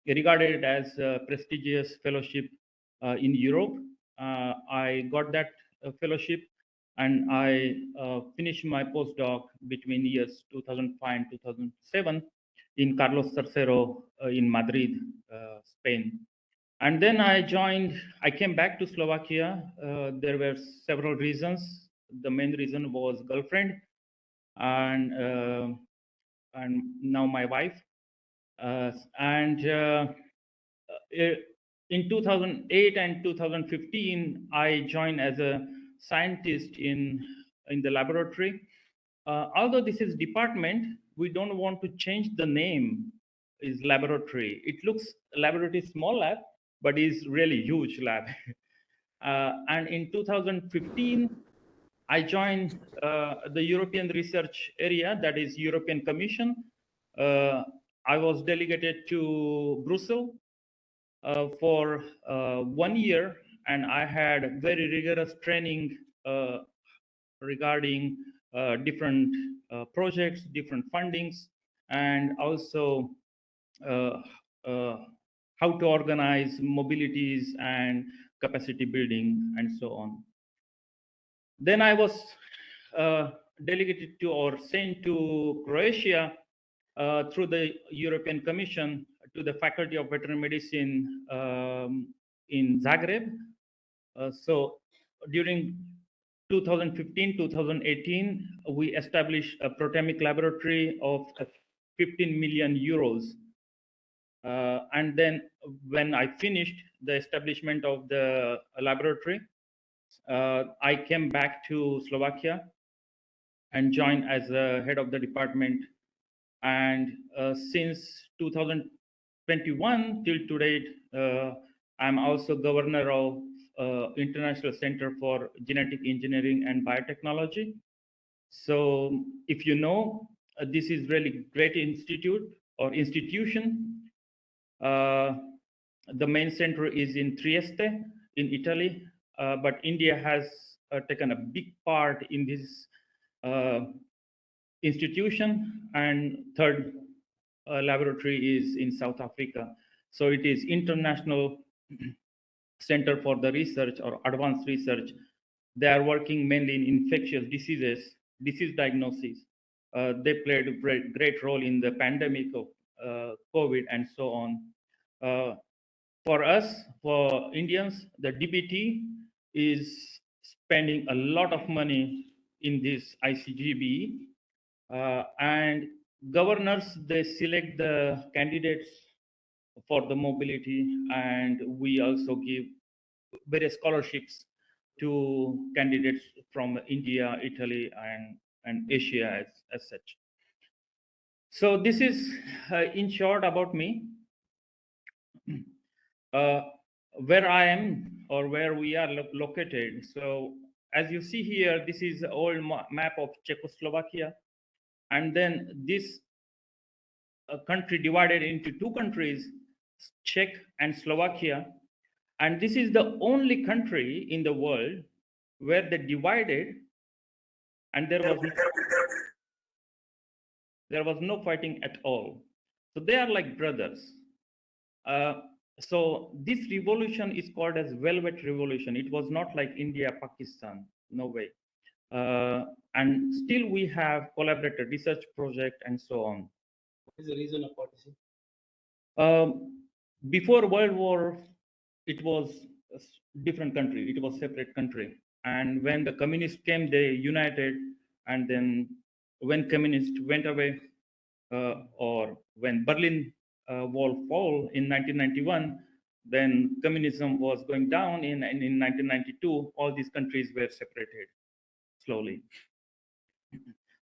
regarded as a prestigious fellowship in Europe. I got that fellowship and I finished my postdoc between years 2005 and 2007 in Carlos III in Madrid, Spain. And then I came back to Slovakia. There were several reasons. The main reason was girlfriend and now my wife. In 2008 and 2015, I joined as a scientist in the laboratory. Although this is department, we don't want to change the name. Is laboratory. It looks laboratory small lab, but is really huge lab. And in 2015, I joined the European research area, that is European Commission. I was delegated to Brussels for 1 year, and I had very rigorous training regarding different projects, different fundings, and also uh, uh, how to organize mobilities and capacity building and so on. Then I was delegated to or sent to Croatia through the European Commission to the Faculty of Veterinary Medicine in Zagreb. So during 2015-2018, we established a protamic laboratory of 15 million euros. And then when I finished the establishment of the laboratory, I came back to Slovakia and joined as the head of the department. And since 2021 till today, I'm also governor of International Center for Genetic Engineering and Biotechnology. So if you know, this is really great institute or institution. The main center is in Trieste in Italy, but India has taken a big part in this institution, and third laboratory is in South Africa. So it is International Center for the Research or Advanced Research. They are working mainly in infectious diseases, disease diagnosis. They played a great role in the pandemic of COVID and so on. For us, for Indians, the DBT is spending a lot of money in this ICGB, and governors, they select the candidates for the mobility, and we also give various scholarships to candidates from India, Italy, and Asia as such. So this is in short about me. Where I am or where we are located. So as you see here, this is the old map of Czechoslovakia. And then this country divided into two countries, Czech and Slovakia. And this is the only country in the world where they divided and there was no fighting at all. So they are like brothers. So this revolution is called as Velvet Revolution. It was not like India, Pakistan, no way. And still we have collaborated research project and so on. What is the reason of partition? Before World War, it was a different country. It was separate country. And when the communists came, they united. And then when communists went away, or when Berlin Wall fell in 1991, then communism was going down. In 1992, all these countries were separated slowly.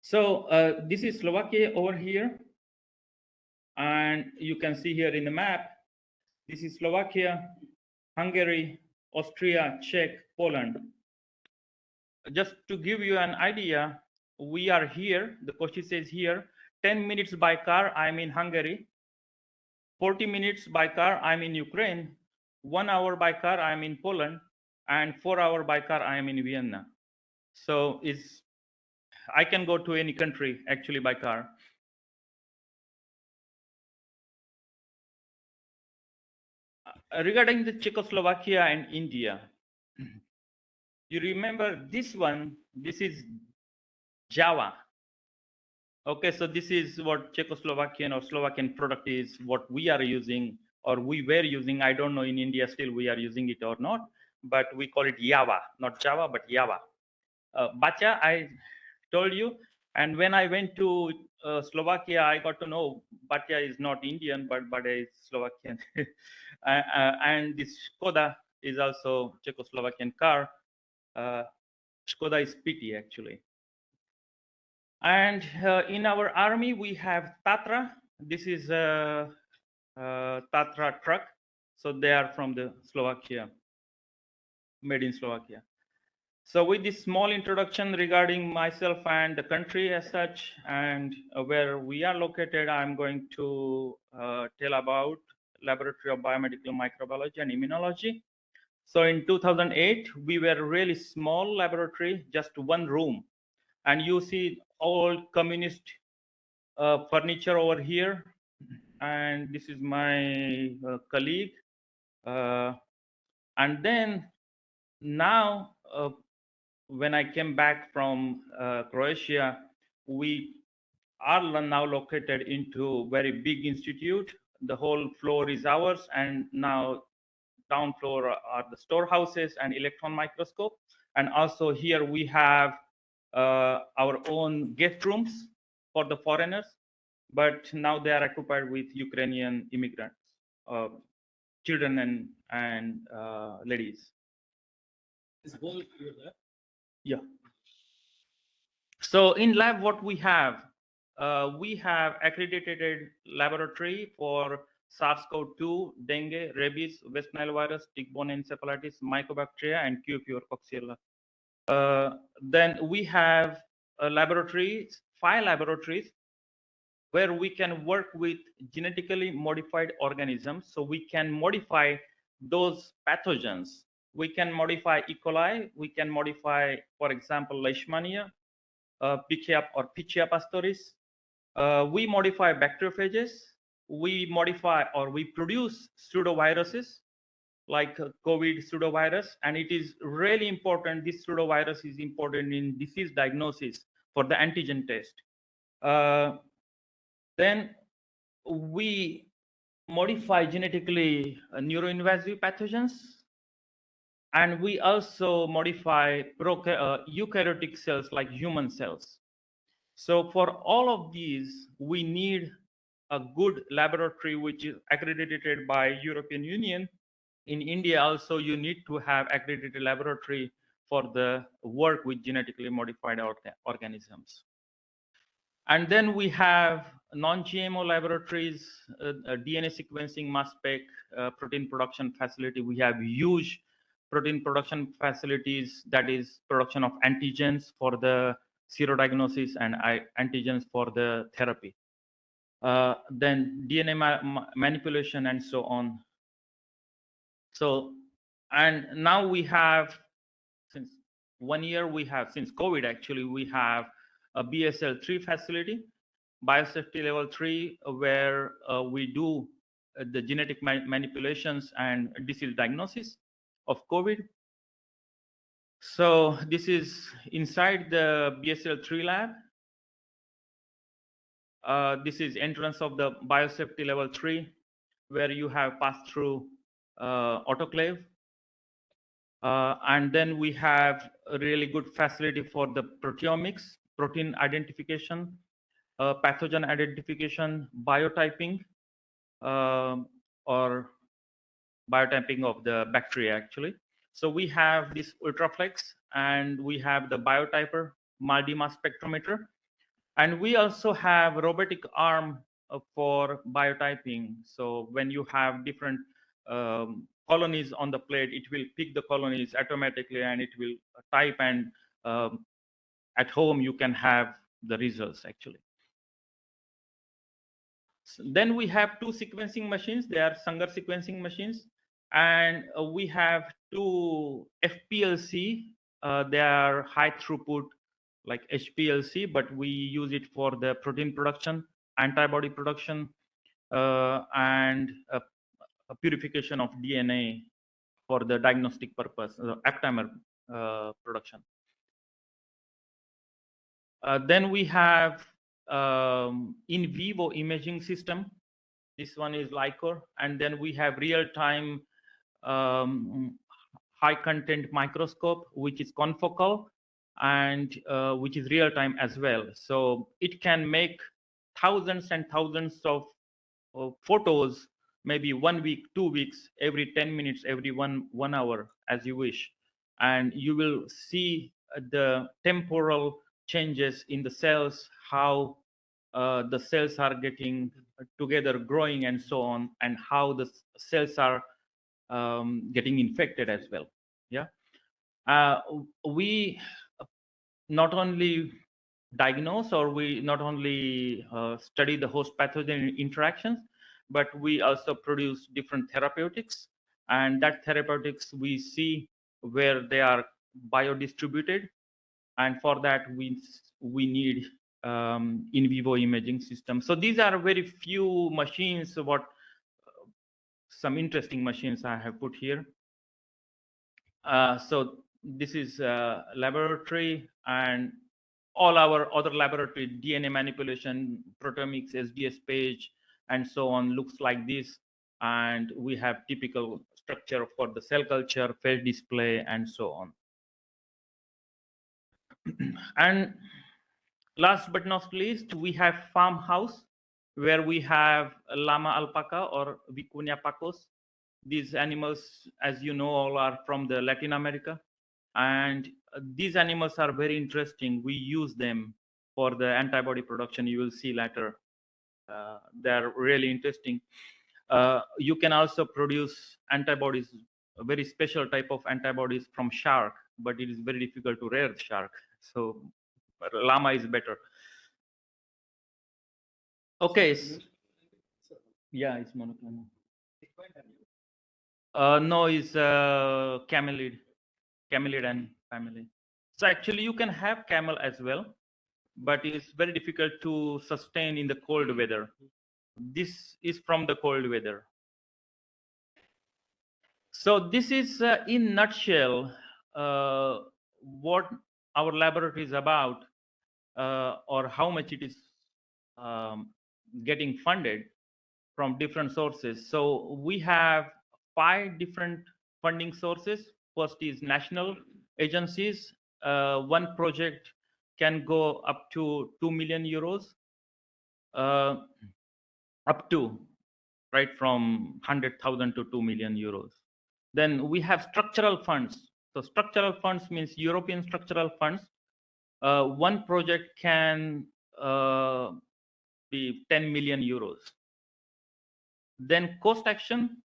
So this is Slovakia over here. And you can see here in the map, this is Slovakia, Hungary, Austria, Czech, Poland. Just to give you an idea, we are here, the question says here, 10 minutes by car, I'm in Hungary. 40 minutes by car, I'm in Ukraine. 1 hour by car, I'm in Poland. And 4 hours by car, I'm in Vienna. So I can go to any country actually by car. Regarding the Czechoslovakia and India, you remember this one, this is Java. Okay, so this is what Czechoslovakian or Slovakian product is, what we are using or we were using. I don't know in India still we are using it or not, but we call it Java, not Java, but Java. Bacha, I told you. And when I went to Slovakia, I got to know Bacha is not Indian, but Bacha is Slovakian. And this Skoda is also Czechoslovakian car. Skoda is PT actually. And in our army, we have Tatra. This is a Tatra truck. So they are from the Slovakia, made in Slovakia. So with this small introduction regarding myself and the country as such and where we are located, I'm going to tell about Laboratory of Biomedical Microbiology and Immunology. So in 2008, we were a really small laboratory, just one room. And you see all communist furniture over here. And this is my colleague. And then now, when I came back from Croatia, we are now located into very big institute. The whole floor is ours, and now down floor are the storehouses and electron microscope. And also here we have our own guest rooms for the foreigners, but now they are occupied with Ukrainian immigrants, children and ladies. This whole here, Yeah. So in lab, what we have accredited laboratory for SARS-CoV-2, dengue, rabies, West Nile virus, tick-borne encephalitis, mycobacteria, and Q-pure Coxiella. Then we have laboratories, 5 laboratories, where we can work with genetically modified organisms. So we can modify those pathogens We can modify E. coli. We can modify, for example, Leishmania, Pichia or Pichia pastoris. We modify bacteriophages. We modify or we produce pseudoviruses like COVID pseudovirus, and it is really important. This pseudovirus is important in disease diagnosis for the antigen test. Then we modify genetically neuroinvasive pathogens, and we also modify eukaryotic cells like human cells. So for all of these, we need a good laboratory which is accredited by European Union. In India also, you need to have accredited laboratory for the work with genetically modified organisms. And then we have non-GMO laboratories, DNA sequencing, mass spec, protein production facility. We have huge protein production facilities, that is production of antigens for the serodiagnosis and antigens for the therapy. Then DNA manipulation and so on. So, and now we have, since 1 year, we have, since COVID actually, we have a BSL-3 facility, biosafety level 3, where we do the genetic manipulations and disease diagnosis of COVID. So this is inside the BSL-3 lab. This is entrance of the biosafety level 3, where you have passed through autoclave. And then we have a really good facility for the proteomics, protein identification, pathogen identification, biotyping, or biotyping of the bacteria actually. So we have this ultraflex, and we have the biotyper, multi-mass spectrometer, and we also have robotic arm for biotyping. So when you have different colonies on the plate, it will pick the colonies automatically and it will type, and at home you can have the results actually. So then we have two sequencing machines. They are Sanger sequencing machines, and we have two FPLC. They are high throughput like HPLC, but we use it for the protein production, antibody production, and a purification of DNA for the diagnostic purpose, aptamer production. Then we have in vivo imaging system. This one is Lycor, and then we have real-time high content microscope, which is confocal, and which is real-time as well. So it can make thousands and thousands of photos, maybe 1 week, 2 weeks, every 10 minutes, every one hour, as you wish. And you will see the temporal changes in the cells, how the cells are getting together, growing, and so on, and how the cells are getting infected as well. Yeah, we not only diagnose, or we not only study the host pathogen interactions, but we also produce different therapeutics, and that therapeutics we see where they are biodistributed, and for that we need in vivo imaging system. So these are very few machines. What some interesting machines I have put here. So this is a laboratory, and all our other laboratory, DNA manipulation, proteomics, SDS page, and so on, looks like this. And we have typical structure for the cell culture, phase display, and so on. And last but not least, we have farmhouse, where we have llama alpaca or Vicuña pacos. These animals, as you know, all are from the Latin America. And these animals are very interesting. We use them for the antibody production. You will see later. They're really interesting. You can also produce antibodies, a very special type of antibodies from shark, but it is very difficult to rear the shark. So llama is better. Okay. Yeah, it's monoclonal. No, is camelid and family. So actually you can have camel as well, but it's very difficult to sustain in the cold weather. This is from the cold weather. So this is in nutshell what our laboratory is about, or how much it is getting funded from different sources. So we have 5 different funding sources. First is national agencies. One project can go up to 2 million euros, up to, right, from 100,000 to 2 million euros. Then we have structural funds. So structural funds means European structural funds. One project can be 10 million euros. Then cost action.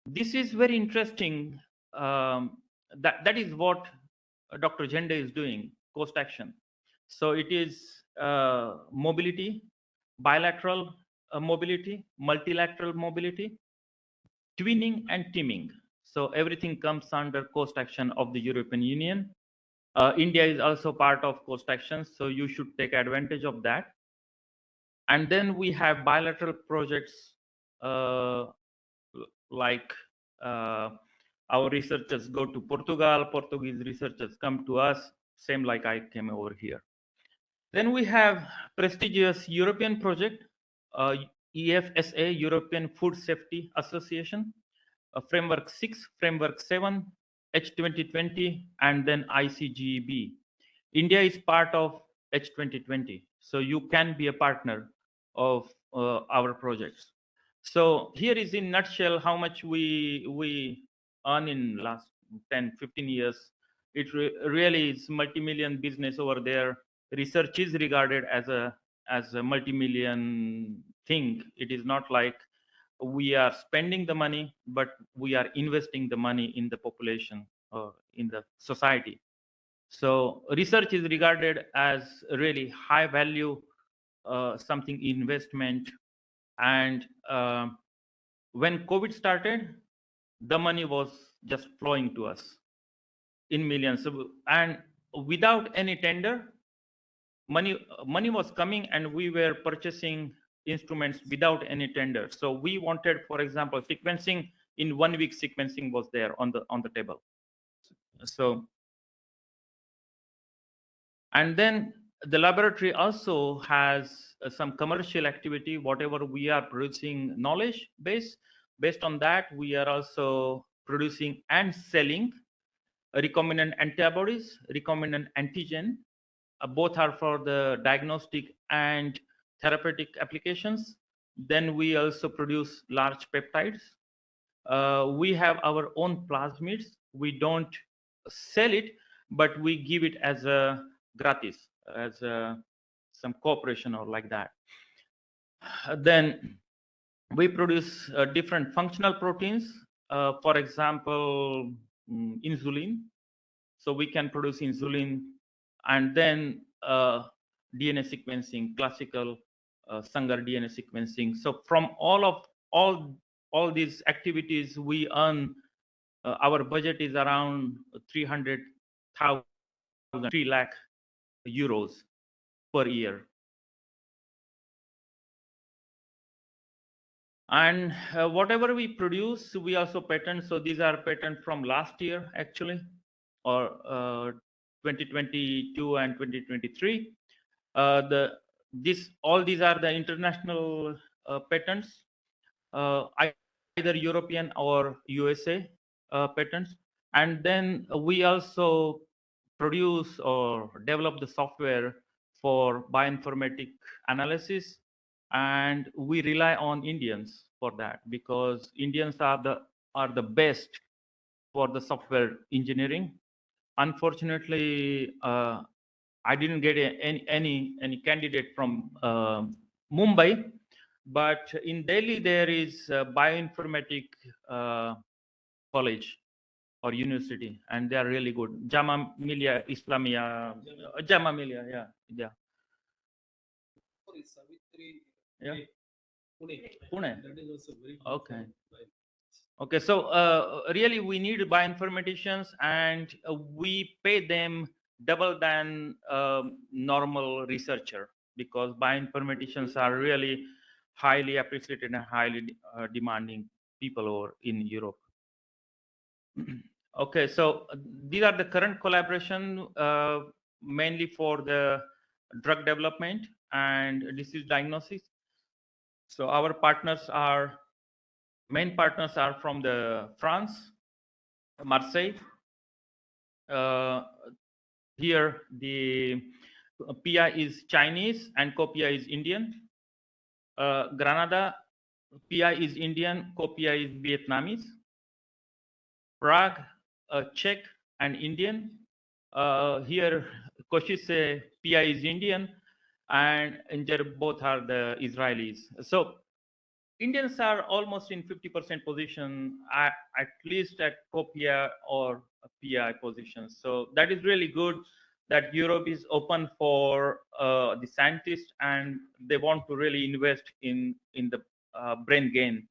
This is very interesting. That is what Dr. Jende is doing, cost action. So it is mobility, bilateral mobility, multilateral mobility, twinning and teaming. So everything comes under cost action of the European Union. India is also part of cost action, so you should take advantage of that. And then we have bilateral projects like our researchers go to Portugal, Portuguese researchers come to us, same like I came over here. Then we have prestigious European project, EFSA, European Food Safety Association, Framework 6, Framework 7, H2020, and then ICGB. India is part of H2020, so you can be a partner of our projects. So here is in nutshell how much we earn in last 10, 15 years. It really is multi-million business over there. Research is regarded as a multi-million thing. It is not like we are spending the money, but we are investing the money in the population or in the society. So research is regarded as really high value, something investment. And when COVID started, the money was just flowing to us in millions. And without any tender, money was coming, and we were purchasing instruments without any tender. So we wanted, for example, sequencing in 1 week. Sequencing was there on the table. So, and then the laboratory also has some commercial activity. Whatever we are producing knowledge base, based on that we are also producing and selling recombinant antibodies, recombinant antigen. Both are for the diagnostic and therapeutic applications. Then we also produce large peptides. We have our own plasmids. We don't sell it, but we give it as a gratis, as some cooperation or like that. Then we produce different functional proteins. For example, insulin. So we can produce insulin, and then DNA sequencing, classical Sanger DNA sequencing. So from all these activities, we earn, our budget is around 300,000, 3 lakh euros per year. And whatever we produce, we also patent. So these are patent from last year, actually, or 2022 and 2023. All these are the international patents, either European or USA patents. And then we also produce or develop the software for bioinformatic analysis, and we rely on Indians for that, because Indians are the best for the software engineering. Unfortunately, I didn't get any candidate from Mumbai, but in Delhi there is a bioinformatic college or university, and they are really good. Jama Millia Islamia, Jama Millia, yeah. Yeah. Pune. Okay. Okay, so really we need bioinformaticians, and we pay them double than normal researcher, because bioinformaticians are really highly appreciated and highly demanding people over in Europe. Okay, so these are the current collaboration, mainly for the drug development and disease diagnosis. So our main partners are from the France, Marseille. Here the PI is Chinese and co-PI is Indian. Granada, PI is Indian, co-PI is Vietnamese. Prague, Czech and Indian. Here Košice, PI is Indian, and Injer both are the Israelis. So Indians are almost in 50% position, at least at co-PI or PI positions. So that is really good that Europe is open for the scientists, and they want to really invest in the brain gain,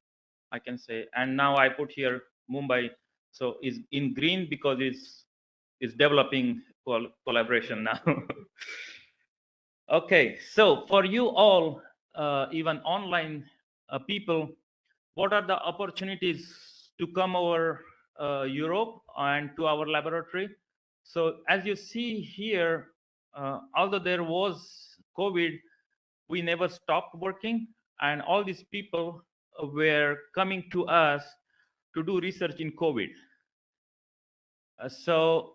I can say. And now I put here Mumbai, so is in green because it's developing collaboration now. Okay, so for you all, even online people, what are the opportunities to come over Europe and to our laboratory? So as you see here, although there was COVID, we never stopped working, and all these people were coming to us to do research in COVID. So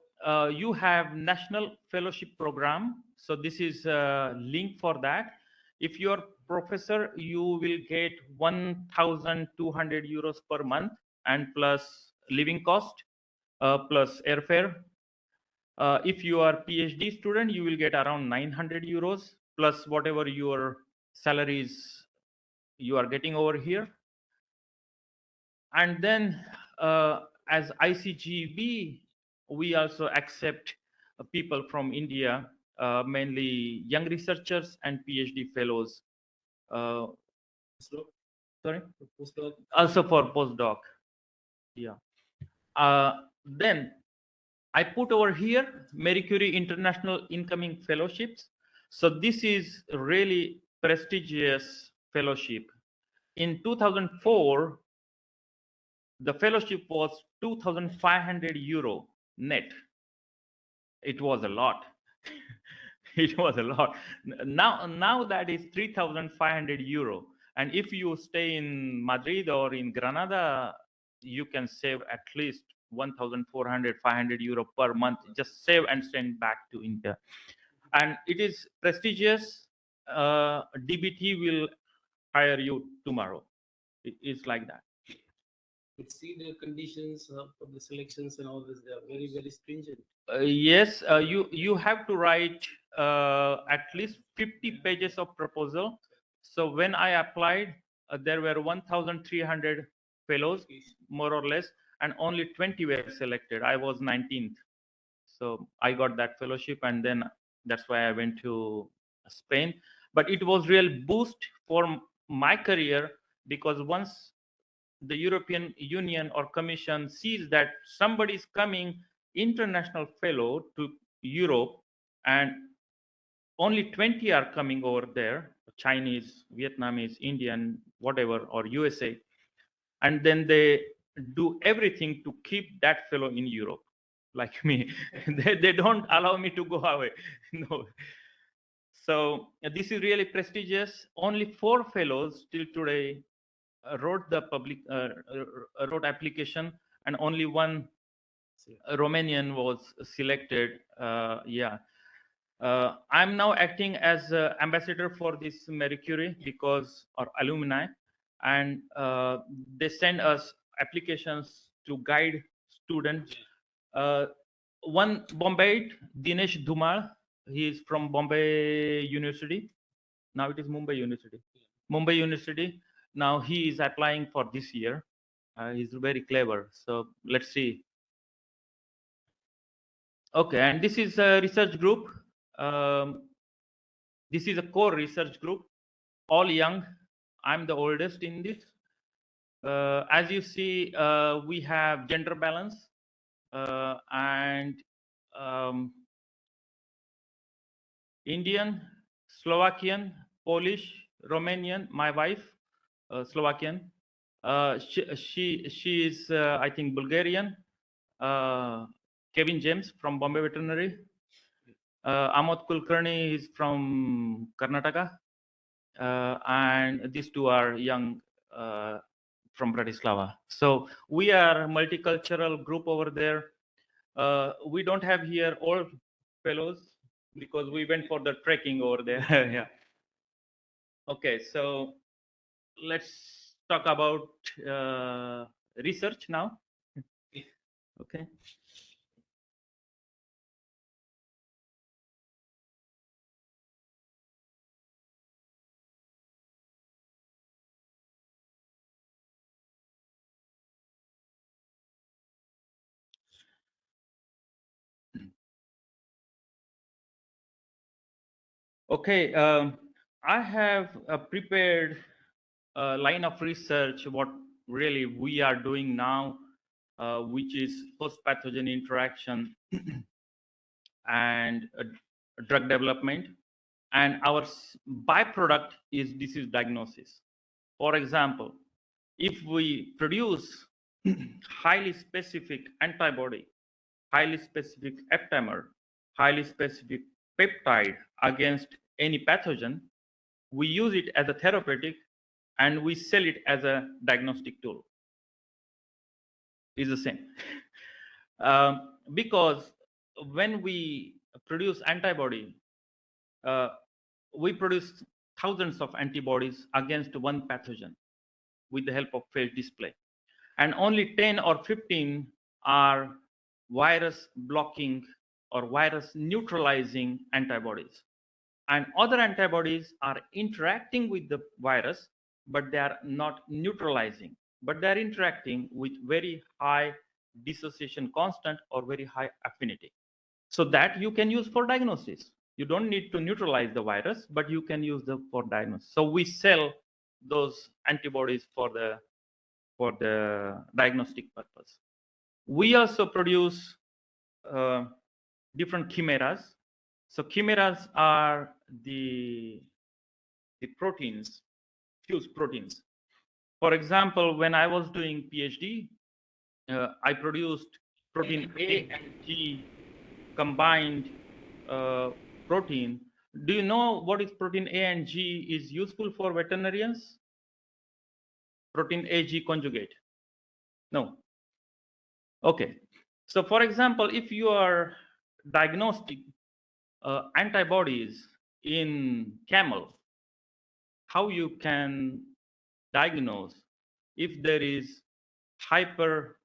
you have National Fellowship Program. So this is a link for that. If you're professor, you will get 1,200 euros per month, and plus living cost, plus airfare. If you are PhD student, you will get around 900 euros plus whatever your salaries you are getting over here. And then as ICGB, we also accept people from India, mainly young researchers and PhD fellows. Sorry? Also for postdoc. Yeah. Then I put over here Marie Curie International Incoming Fellowships. So this is really prestigious fellowship. In 2004, the fellowship was 2,500 euro net. It was a lot. It was a lot. Now that is 3,500 euro. And if you stay in Madrid or in Granada, you can save at least 1,400, 500 euro per month. Just save and send back to India. And it is prestigious. DBT will hire you tomorrow. It's like that. See the conditions for the selections and all this, they are very, very stringent. Yes, you have to write at least 50 pages of proposal. So when I applied, there were 1,300 fellows, more or less, and only 20 were selected. I was 19th. So I got that fellowship, and then that's why I went to Spain. But it was real boost for my career, because once the European Union or Commission sees that somebody is coming international fellow to Europe and only 20 are coming over there, Chinese, Vietnamese, Indian, whatever, or USA, and then they do everything to keep that fellow in Europe, like me. They don't allow me to go away. No. So this is really prestigious. Only 4 fellows till today wrote the wrote application, and only one Romanian was selected. Yeah. I'm now acting as ambassador for this Marie Curie, because or alumni, and they send us applications to guide students. One Bombay, Dinesh Dhumal, he is from Bombay University. Now it is Mumbai University. Mumbai University. Now he is applying for this year. He's very clever. So let's see. Okay, and this is a research group. This is a core research group, all young. I'm the oldest in this. As you see, we have gender balance and Indian, Slovakian, Polish, Romanian. My wife, Slovakian. She is, I think, Bulgarian. Kevin James from Bombay Veterinary. Amod Kulkarni is from Karnataka. And these two are young from Bratislava. So we are a multicultural group over there. We don't have here all fellows because we went for the trekking over there. Yeah. Okay, so let's talk about research now. Okay. Okay, I have prepared a line of research what really we are doing now, which is host-pathogen interaction and drug development. And our byproduct is disease diagnosis. For example, if we produce highly specific antibody, highly specific aptamer, highly specific peptide against any pathogen, we use it as a therapeutic and we sell it as a diagnostic tool. Is the same. Because when we produce antibody, we produce thousands of antibodies against one pathogen with the help of phage display. And only 10 or 15 are virus blocking or virus neutralizing antibodies. And other antibodies are interacting with the virus, but they are not neutralizing, but they are interacting with very high dissociation constant or very high affinity. So that you can use for diagnosis. You don't need to neutralize the virus, but you can use them for diagnosis. So we sell those antibodies for the diagnostic purpose. We also produce different chimeras. So chimeras are the proteins, fused proteins. For example, when I was doing PhD, I produced protein A and G combined protein. Do you know what is protein A and G is useful for veterinarians? Protein AG conjugate. No. Okay. So for example, if you are diagnosing antibodies in camel, how you can diagnose if there is hyper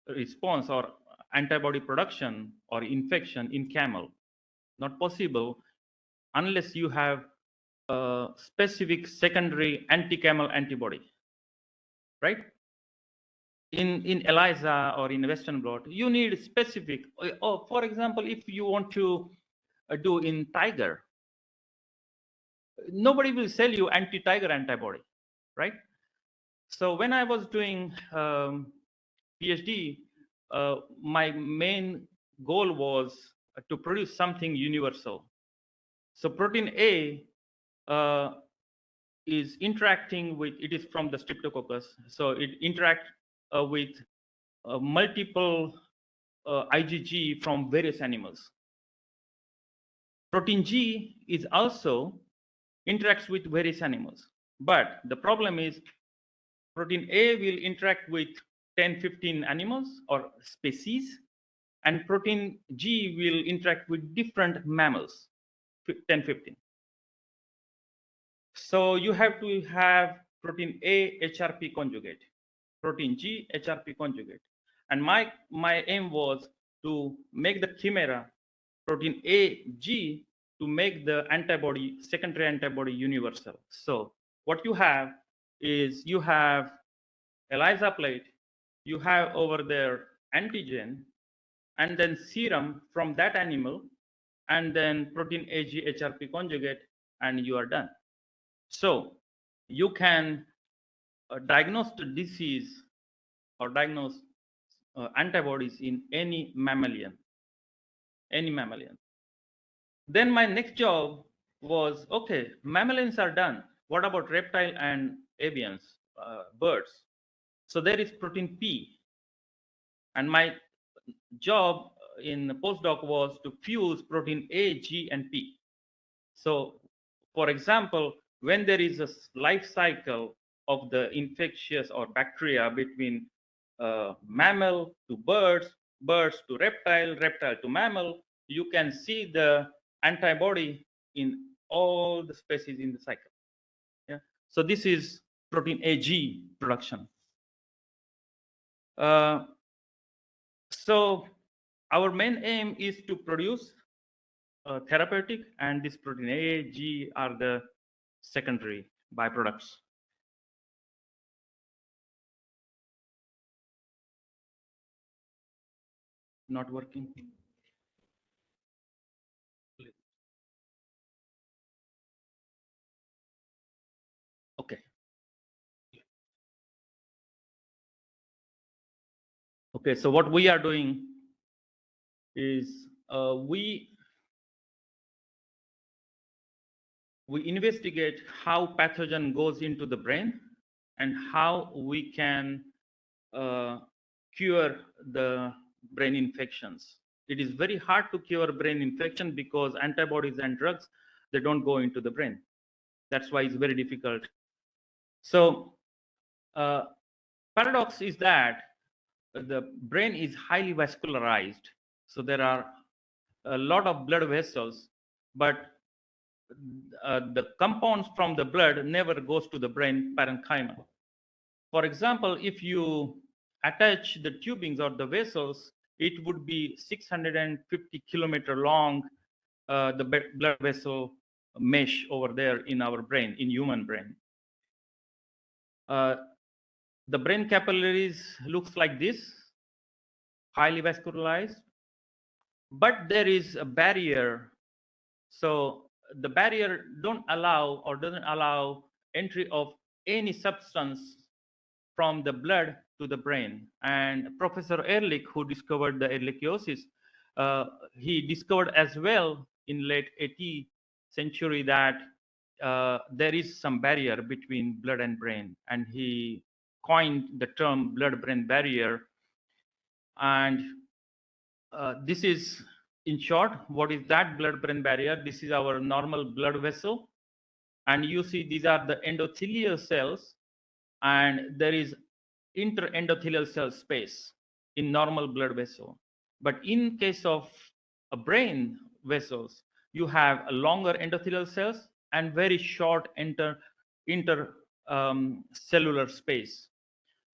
response or antibody production or infection in camel? Not possible unless you have a specific secondary anti-camel antibody, right? In ELISA or in Western blot, you need specific. Oh, for example, if you want to do in tiger, nobody will sell you anti-tiger antibody, right? So when I was doing PhD, my main goal was to produce something universal. So protein A is interacting with, it is from the streptococcus. So it interacts with multiple IgG from various animals. Protein G is also interacts with various animals. But the problem is protein A will interact with 10, 15 animals or species, and protein G will interact with different mammals, 10, 15. So you have to have protein A HRP conjugate, protein G HRP conjugate. And my aim was to make the chimera protein A G to make the antibody, secondary antibody universal. So what you have is you have ELISA plate, you have over there antigen, and then serum from that animal, and then protein AG HRP conjugate, and you are done. So you can diagnose disease or diagnose antibodies in any mammalian. Then my next job was, okay, mammalians are done. What about reptile and avians, birds? So there is protein P. And my job in the postdoc was to fuse protein A, G, and P. So for example, when there is a life cycle of the infectious or bacteria between mammal to birds, birds to reptile, reptile to mammal, you can see the antibody in all the species in the cycle. Yeah. So this is protein AG production. So our main aim is to produce therapeutic, and this protein A, G are the secondary byproducts. Not working. Okay. Okay, so what we are doing is we investigate how pathogen goes into the brain and how we can cure the brain infections. It is very hard to cure brain infection because antibodies and drugs, they don't go into the brain. That's why it's very difficult. So paradox is that the brain is highly vascularized. So there are a lot of blood vessels, but the compounds from the blood never goes to the brain parenchyma. For example, if you attach the tubings or the vessels, it would be 650 kilometer long, the blood vessel mesh over there in our brain, in human brain. The brain capillaries looks like this, highly vascularized, but there is a barrier. So the barrier don't allow or doesn't allow entry of any substance from the blood to the brain. And Professor Ehrlich, who discovered the ehrlichiosis, he discovered as well in late 18th century that there is some barrier between blood and brain, and he coined the term blood-brain barrier. And this is, in short, what is that blood-brain barrier? This is our normal blood vessel, and you see these are the endothelial cells, and there is interendothelial cell space in normal blood vessel. But in case of a brain vessels, you have a longer endothelial cells and very short cellular space.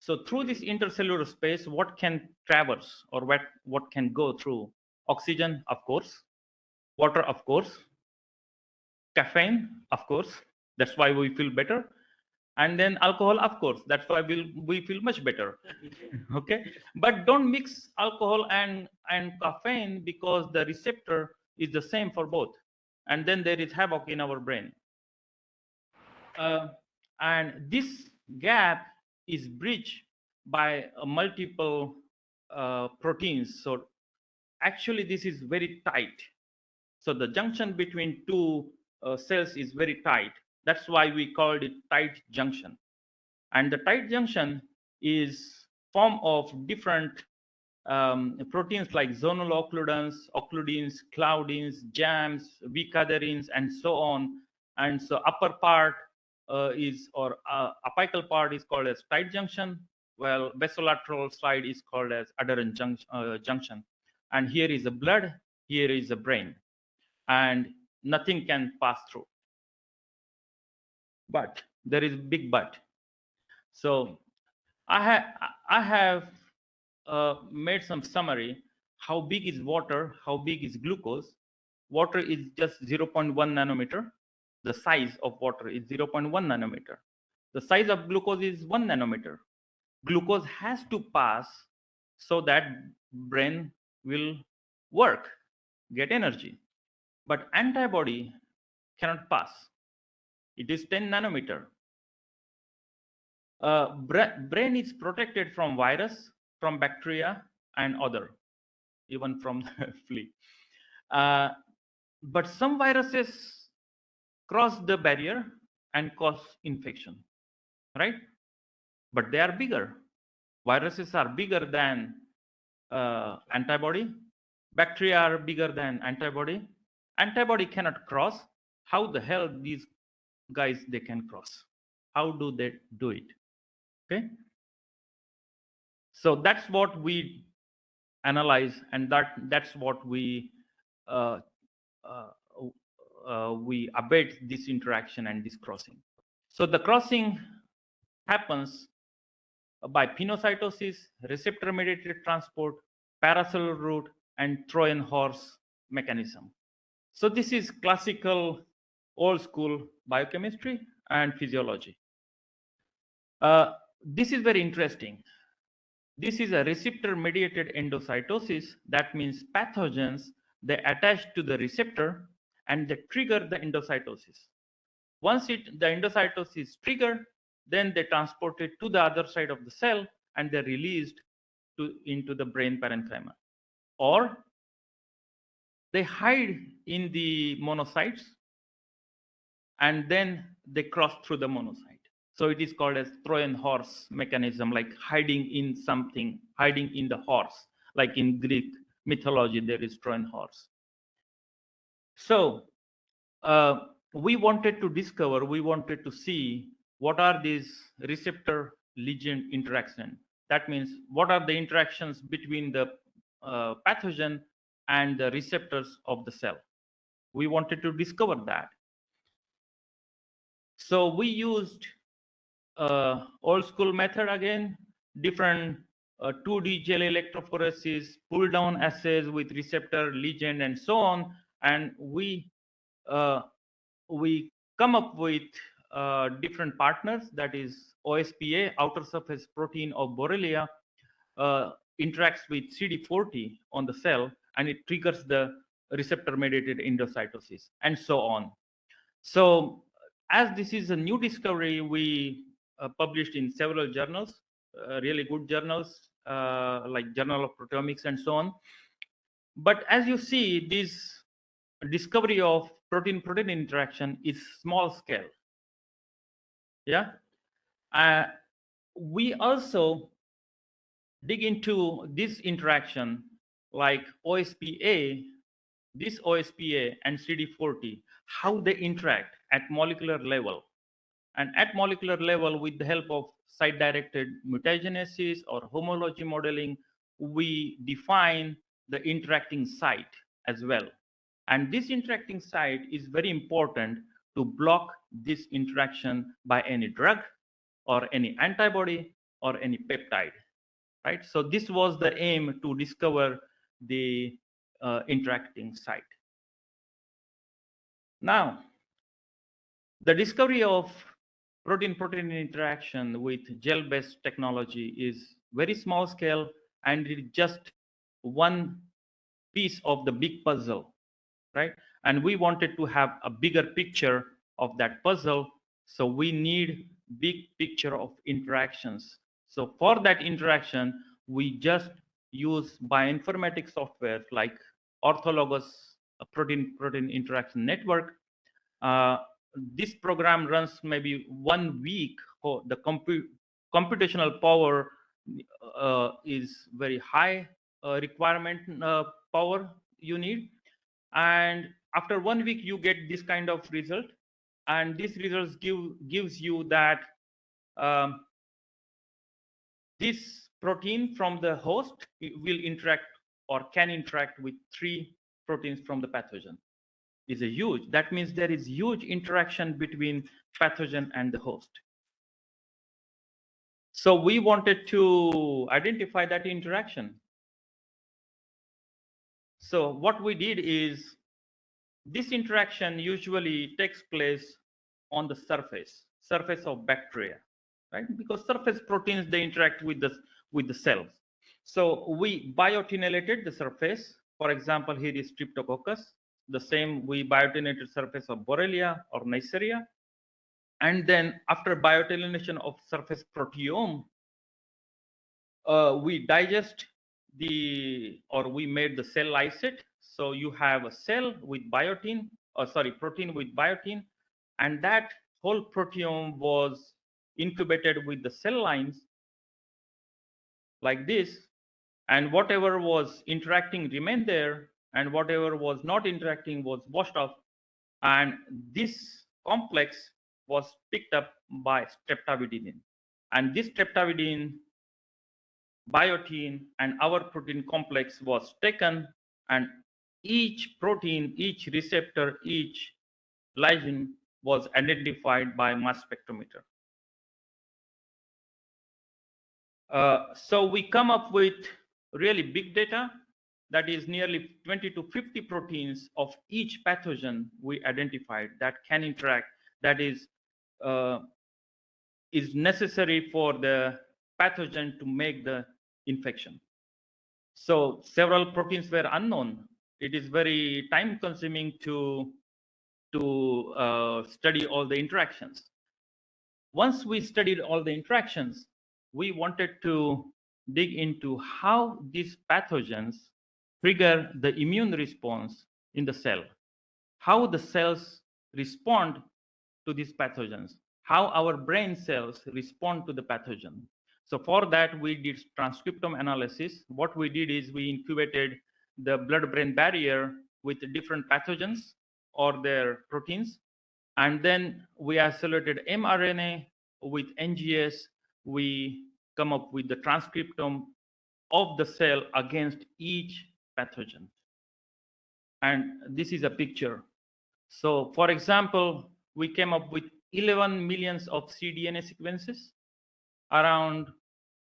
So through this intercellular space, what can traverse or what can go through? Oxygen, of course. Water, of course. Caffeine, of course. That's why we feel better. And then alcohol, of course. That's why we feel much better. Okay. But don't mix alcohol and caffeine, because the receptor is the same for both. And then there is havoc in our brain. And this gap is bridged by multiple proteins. So actually this is very tight. So the junction between two cells is very tight. That's why we called it tight junction. And the tight junction is form of different proteins like zonal occludins, occludins, claudins, jams, vicadherins, and so on. And so upper part apical part is called as tight junction, while basolateral side is called as adherent junction. And here is the blood, here is the brain, and nothing can pass through. But there is big but. So I have made some summary. How big is water? How big is glucose? Water is just 0.1 nanometer. The size of water is 0.1 nanometer. The size of glucose is 1 nanometer. Glucose has to pass so that brain will work, get energy. But antibody cannot pass. It is 10 nanometer. Brain is protected from virus, from bacteria, and other, even from the flea. But some viruses cross the barrier and cause infection, right? But they are bigger. Viruses are bigger than antibody. Bacteria are bigger than antibody. Antibody cannot cross. How the hell these guys they can cross? How do they do it? Okay. So that's what we analyze, and that's what we uh, we abate this interaction and this crossing. So the crossing happens by pinocytosis, receptor-mediated transport, paracellular route, and Trojan horse mechanism. So this is classical old school biochemistry and physiology. This is very interesting. This is a receptor-mediated endocytosis. That means pathogens, they attach to the receptor and they trigger the endocytosis. Once the endocytosis is triggered, then they transport it to the other side of the cell and they're released into the brain parenchyma. Or they hide in the monocytes and then they cross through the monocyte. So it is called as Trojan horse mechanism, like hiding in something, hiding in the horse. Like in Greek mythology, there is Trojan horse. So we wanted to discover, we wanted to see what are these receptor ligand interaction. That means what are the interactions between the pathogen and the receptors of the cell. We wanted to discover that. So we used old school method again, different 2D gel electrophoresis, pull down assays with receptor ligand and so on, and we come up with different partners, that is OSPA, outer surface protein of Borrelia, interacts with CD40 on the cell and it triggers the receptor mediated endocytosis and so on. So as this is a new discovery, we published in several journals, really good journals like Journal of Proteomics and so on. But as you see, this discovery of protein-protein interaction is small scale. Yeah. We also dig into this interaction like OSPA, this OSPA and CD40, how they interact at molecular level. And at molecular level, with the help of site-directed mutagenesis or homology modeling, we define the interacting site as well. And this interacting site is very important to block this interaction by any drug or any antibody or any peptide, right? So this was the aim, to discover the interacting site. Now, the discovery of protein-protein interaction with gel-based technology is very small scale, and it is just one piece of the big puzzle, right? And we wanted to have a bigger picture of that puzzle, so we need big picture of interactions. So for that interaction, we just use bioinformatics software like orthologous protein-protein interaction network. This program runs maybe 1 week. The computational power is very high requirement power you need. And after 1 week, you get this kind of result. And these results gives you that this protein from the host will interact or can interact with 3 proteins from the pathogen. Is a huge. That means there is huge interaction between pathogen and the host. So we wanted to identify that interaction. So what we did is, this interaction usually takes place on the surface of bacteria, right? Because surface proteins, they interact with the cells. So we biotinylated the surface. For example, here is Streptococcus. The same, we biotinylated surface of Borrelia or Neisseria. And then after bioaccumulation of surface proteome, we digest we made the cell lysate. So you have a cell with protein with biotin, and that whole proteome was incubated with the cell lines like this, and whatever was interacting remained there, and whatever was not interacting was washed off, and this complex was picked up by streptavidin, and this streptavidin, biotin, and our protein complex was taken, and each protein, each receptor, each ligand was identified by mass spectrometer. So we come up with really big data, that is nearly 20 to 50 proteins of each pathogen we identified that can interact, that is necessary for the pathogen to make the infection. So several proteins were unknown. It is very time consuming to study all the interactions. Once we studied all the interactions, we wanted to dig into how these pathogens trigger the immune response in the cell, how the cells respond to these pathogens, how our brain cells respond to the pathogen. So for that, we did transcriptome analysis. What we did is we incubated the blood-brain barrier with different pathogens or their proteins, and then we isolated mRNA with NGS. We come up with the transcriptome of the cell against each pathogen. And this is a picture. So for example, we came up with 11 millions of cDNA sequences, around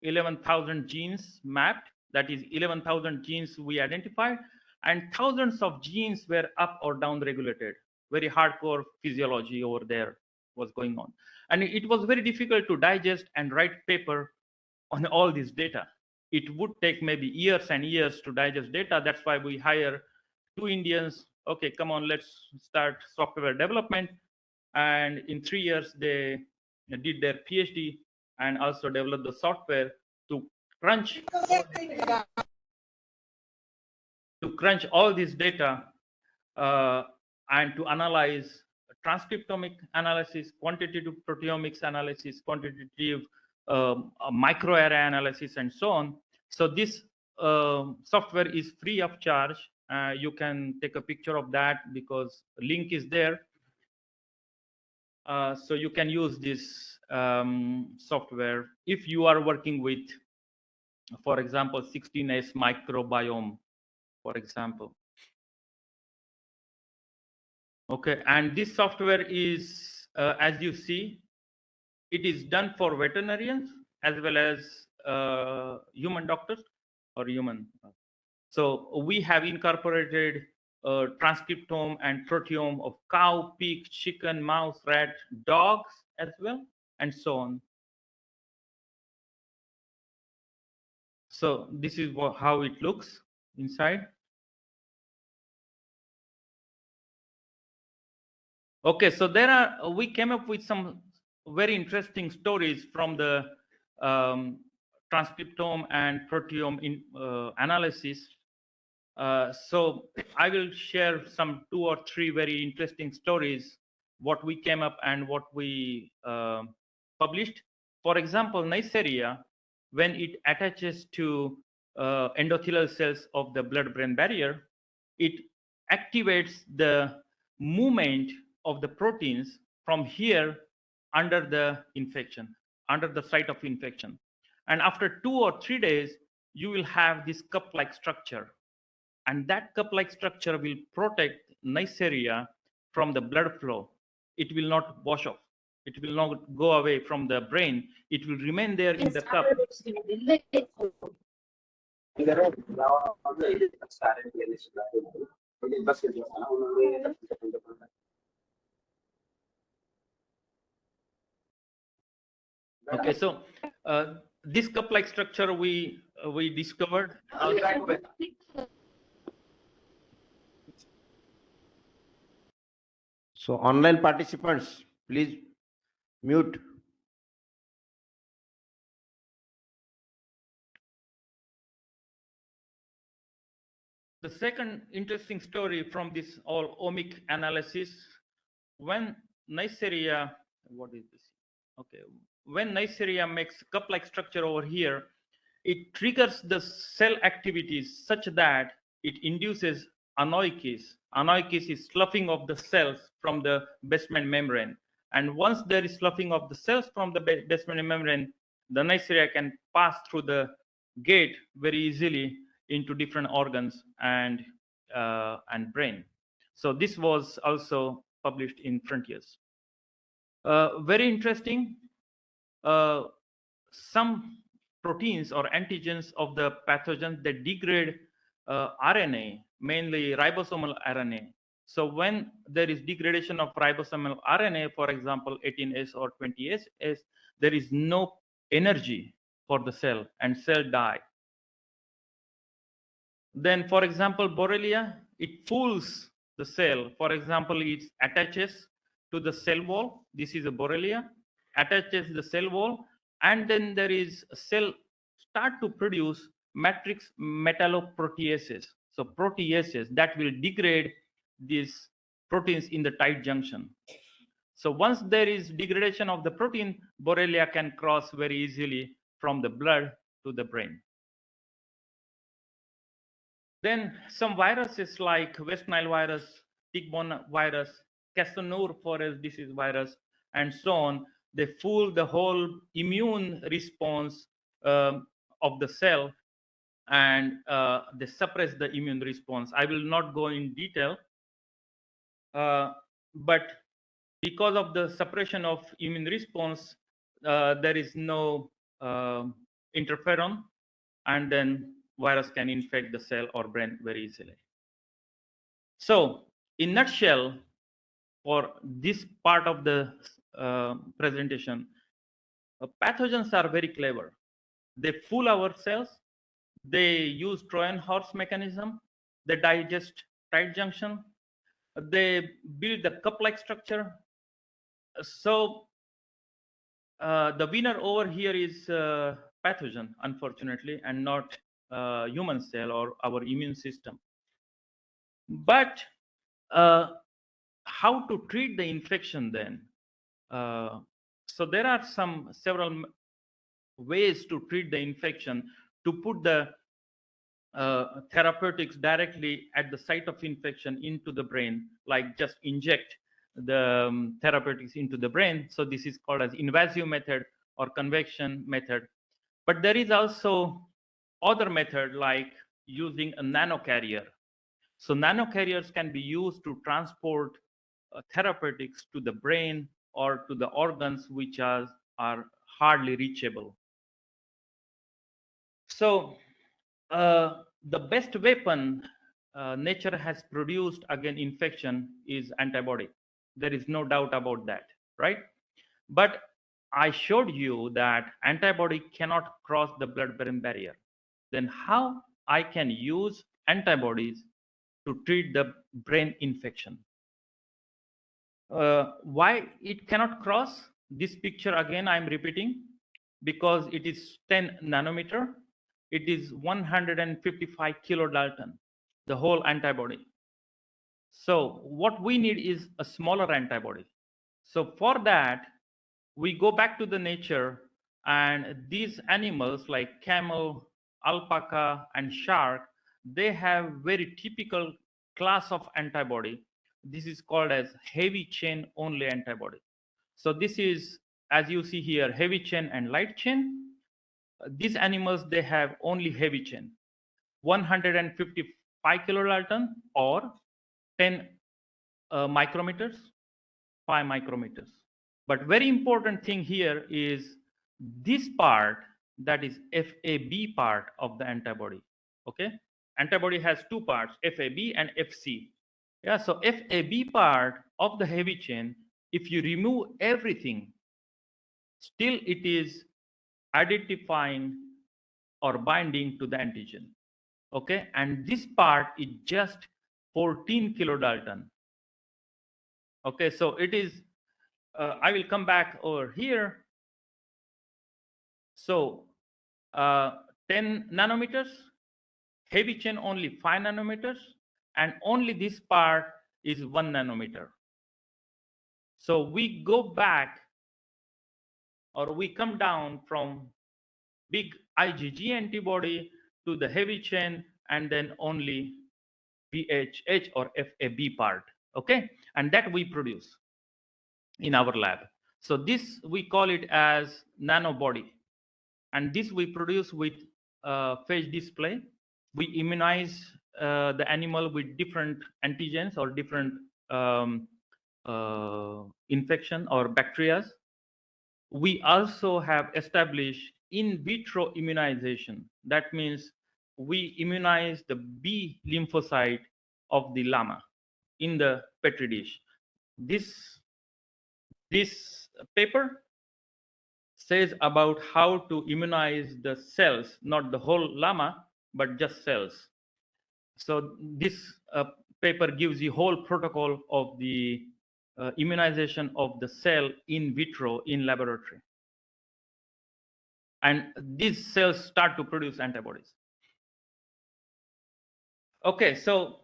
11,000 genes mapped. That is 11,000 genes we identified, and thousands of genes were up or down regulated. Very hardcore physiology over there was going on. And it was very difficult to digest and write paper on all this data. It would take maybe years and years to digest data. That's why we hire two Indians. Okay, come on, let's start software development. And in 3 years, they did their PhD and also developed the software to crunch all this data and to analyze transcriptomic analysis, quantitative proteomics analysis, quantitative microarray analysis, and so on. So this software is free of charge. You can take a picture of that because link is there. So you can use this software if you are working with, for example, 16S microbiome, for example. Okay, and this software is, as you see, it is done for veterinarians as well as human doctors or human. So we have incorporated transcriptome and proteome of cow, pig, chicken, mouse, rat, dogs as well, and so on. So this is how it looks inside. Okay, so we came up with some very interesting stories from the transcriptome and proteome analysis. So I will share some 2 or 3 very interesting stories, what we came up and what we published. For example, Neisseria, when it attaches to endothelial cells of the blood-brain barrier, it activates the movement of the proteins from here under the infection, under the site of infection. And after 2 or 3 days, you will have this cup-like structure. And that cup-like structure will protect Neisseria from the blood flow. It will not wash off. It will not go away from the brain. It will remain there in the cup. Okay, so this cup-like structure we discovered. So online participants, please Mute. The second interesting story from this all omic analysis, when Neisseria, what is this? Okay, when Neisseria makes cup-like structure over here, it triggers the cell activities such that it induces anoikis. Anoikis is sloughing of the cells from the basement membrane. And once there is sloughing of the cells from the basement membrane, the Neisseria can pass through the gate very easily into different organs and brain. So this was also published in Frontiers. Very interesting. Some proteins or antigens of the pathogens that degrade RNA, mainly ribosomal RNA. So when there is degradation of ribosomal RNA, for example, 18S or 20S, there is no energy for the cell and cell die. Then, for example, Borrelia, it fools the cell. For example, it attaches to the cell wall. This is a Borrelia, attaches the cell wall, and then there is a cell start to produce matrix metalloproteases. So proteases that will degrade these proteins in the tight junction. So once there is degradation of the protein, Borrelia can cross very easily from the blood to the brain. Then some viruses like West Nile virus, tick-borne virus, Castanor forest disease virus, and so on, they fool the whole immune response of the cell, and they suppress the immune response. I will not go in detail, but because of the suppression of immune response, there is no interferon, and then virus can infect the cell or brain very easily. So, in nutshell, for this part of the presentation, pathogens are very clever. They fool our cells. They use Trojan horse mechanism. They digest tight junction. They build the cup-like structure. So, the winner over here is pathogen, unfortunately, and not human cell or our immune system. But how to treat the infection then? So there are several ways to treat the infection, to put the therapeutics directly at the site of infection into the brain, like just inject the therapeutics into the brain. So this is called as invasive method or convection method. But there is also other method like using a nanocarrier. So nanocarriers can be used to transport therapeutics to the brain or to the organs which are hardly reachable. So the best weapon nature has produced against infection is antibody. There is no doubt about that, right? But I showed you that antibody cannot cross the blood-brain barrier. Then how I can use antibodies to treat the brain infection? Why it cannot cross? This picture again I'm repeating because it is 10 nanometer. It is 155 kilodalton, the whole antibody. So what we need is a smaller antibody. So for that, we go back to the nature, and these animals like camel, alpaca, and shark, they have very typical class of antibody. This is called as heavy chain only antibody. So this is, as you see here, heavy chain and light chain. These animals, they have only heavy chain, 155 kilodalton or 10 micrometers, 5 micrometers. But very important thing here is this part, that is FAB part of the antibody. Okay, antibody has two parts, FAB and FC. Yeah, so FAB part of the heavy chain, if you remove everything, still it is identifying or binding to the antigen. Okay, and this part is just 14 kilodalton. Okay, so it is I will come back over here. So 10 nanometers, heavy chain only 5 nanometers, and only this part is 1 nanometer. So we go back, or we come down from big IgG antibody to the heavy chain, and then only VHH or FAB part, okay? And that we produce in our lab. So this we call it as nanobody, and this we produce with phage display. We immunize the animal with different antigens or different infection or bacteria. We also have established in vitro immunization. That means we immunize the B lymphocyte of the llama in the petri dish. This paper says about how to immunize the cells, not the whole llama, but just cells. So this paper gives the whole protocol of the immunization of the cell in vitro in laboratory. And these cells start to produce antibodies. Okay, so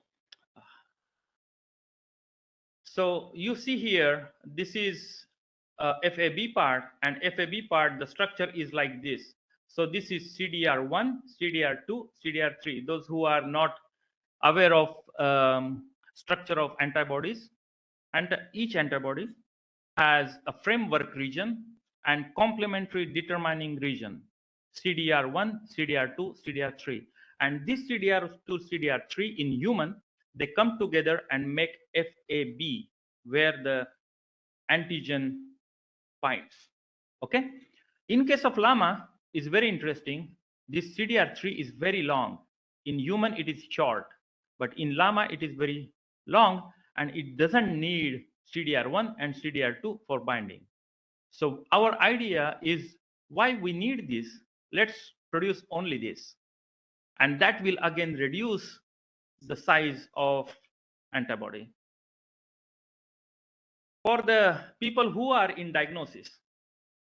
you see here, this is FAB part, and FAB part, the structure is like this. So this is CDR1, CDR2, CDR3. Those who are not aware of structure of antibodies, and each antibody has a framework region and complementary determining region, CDR1, CDR2, CDR3. And this CDR2, CDR3 in human, they come together and make FAB, where the antigen binds. Okay. In case of llama, is very interesting. This CDR3 is very long. In human, it is short, but in llama, it is very long, and it doesn't need CDR1 and CDR2 for binding. So our idea is, why we need this? Let's produce only this, and that will again reduce the size of antibody. For the people who are in diagnosis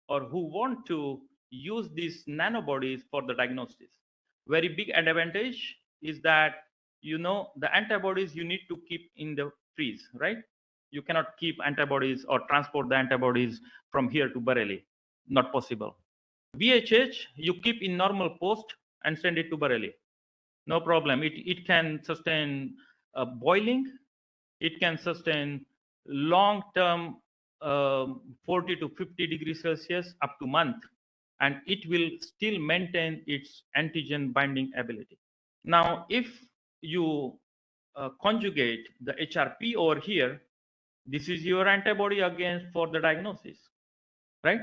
or who want to use these nanobodies for the diagnosis, very big advantage is that, you know, the antibodies you need to keep in the freeze, right? You cannot keep antibodies or transport the antibodies from here to Bareilly. Not possible. VHH, you keep in normal post and send it to Bareilly. No problem. It can sustain boiling. It can sustain long-term 40 to 50 degrees Celsius up to month, and it will still maintain its antigen binding ability. Now, if you conjugate the HRP over here, this is your antibody against for the diagnosis, right?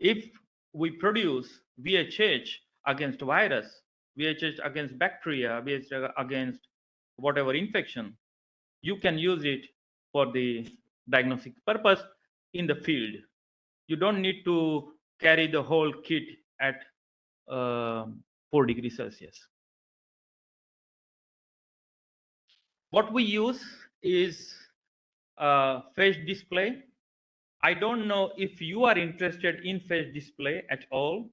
If we produce VHH against virus, VHH against bacteria, VHH against whatever infection, you can use it for the diagnostic purpose in the field. You don't need to carry the whole kit at 4 degrees Celsius. What we use is phage display. I don't know if you are interested in phage display at all,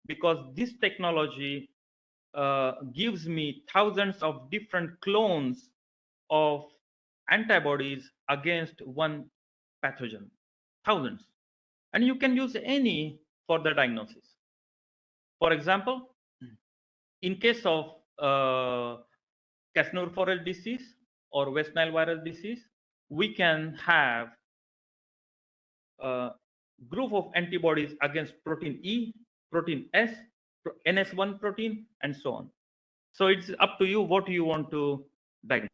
because this technology gives me thousands of different clones of antibodies against one pathogen, thousands. And you can use any for the diagnosis. For example, in case of Casnur-Forel disease or West Nile virus disease, we can have a group of antibodies against protein E, protein S, NS1 protein, and so on. So it's up to you what you want to diagnose.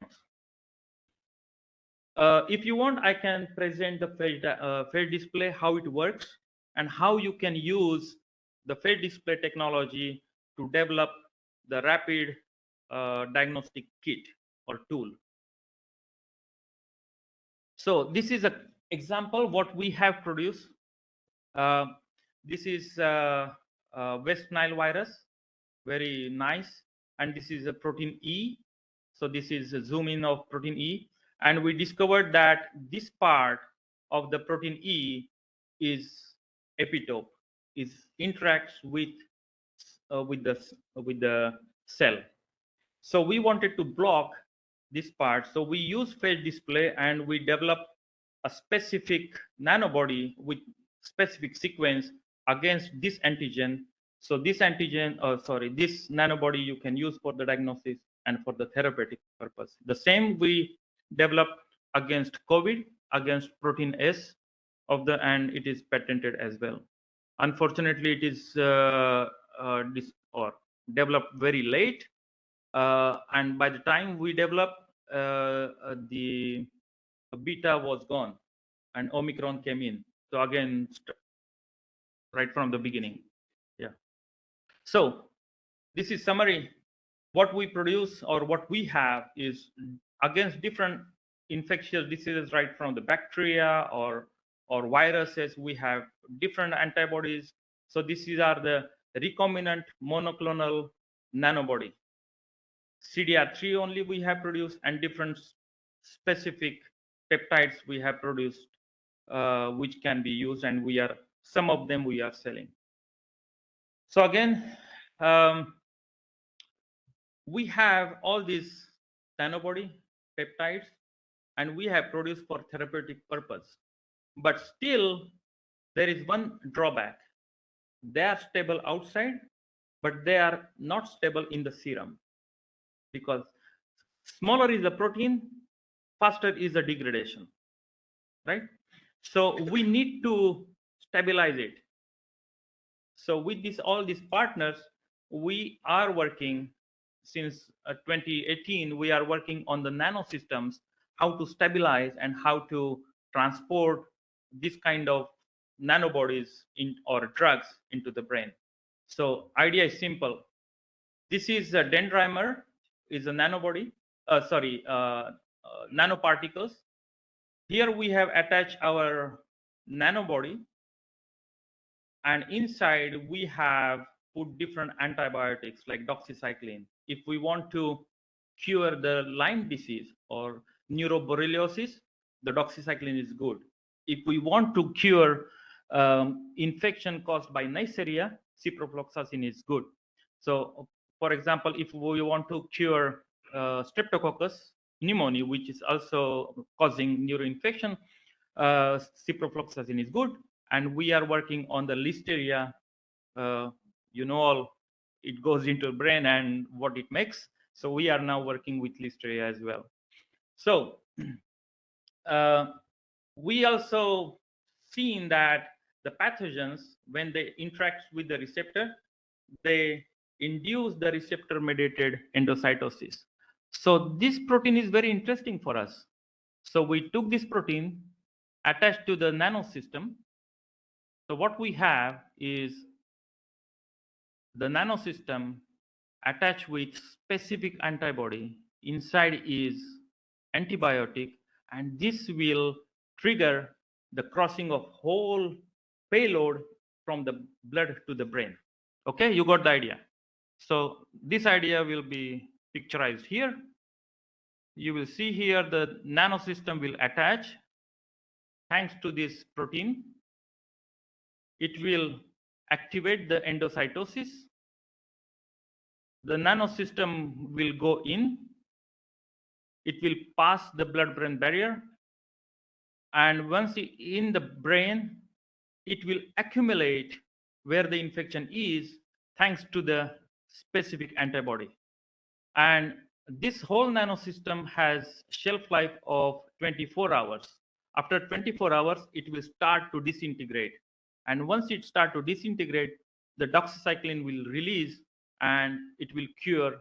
If you want, I can present the phage display, how it works, and how you can use the phage display technology to develop the rapid diagnostic kit or tool. So this is an example what we have produced. This is West Nile virus, very nice, and this is a protein E. So this is a zoom in of protein E, and we discovered that this part of the protein E is epitope, is interacts with the cell. So we wanted to block this part. So we use phage display and we develop a specific nanobody with specific sequence against this antigen. So this antigen, this nanobody you can use for the diagnosis and for the therapeutic purpose. The same we developed against COVID, against protein S and it is patented as well. Unfortunately, it is developed very late, and by the time we developed, the beta was gone, and Omicron came in. So again, right from the beginning, yeah. So this is summary. What we produce or what we have is against different infectious diseases, right from the bacteria or viruses. We have different antibodies. So these are the recombinant monoclonal nanobody. CDR3 only we have produced, and different specific peptides we have produced, which can be used, and some of them we are selling. So again, we have all these nanobody peptides, and we have produced for therapeutic purpose. But still, there is one drawback. They are stable outside, but they are not stable in the serum, because smaller is the protein, faster is the degradation, right? So we need to stabilize it. So with all these partners, we are working since 2018. We are working on the nanosystems, how to stabilize and how to transport this kind of nanobodies or drugs into the brain. So idea is simple. This is a dendrimer, is a nanobody, nanoparticles. Here we have attached our nanobody, and inside we have put different antibiotics like doxycycline. If we want to cure the Lyme disease or neuroborreliosis, the doxycycline is good. If we want to cure infection caused by Neisseria, ciprofloxacin is good. So, for example, if we want to cure Streptococcus pneumoniae, which is also causing neuroinfection, ciprofloxacin is good. And we are working on the Listeria. It goes into the brain and what it makes. So we are now working with Listeria as well. So we also seen that the pathogens, when they interact with the receptor, they induce the receptor mediated endocytosis. So this protein is very interesting for us. So we took this protein, attached to the nanosystem. So what we have is the nanosystem attached with specific antibody. Inside is antibiotic, and this will trigger the crossing of whole payload from the blood to the brain. Okay, you got the idea. So this idea will be picturized here. You will see here the nanosystem will attach thanks to this protein. It will activate the endocytosis. The nanosystem will go in. It will pass the blood-brain barrier. And once in the brain, it will accumulate where the infection is thanks to the specific antibody. And this whole nanosystem has shelf life of 24 hours. After 24 hours, it will start to disintegrate. And once it starts to disintegrate, the doxycycline will release and it will cure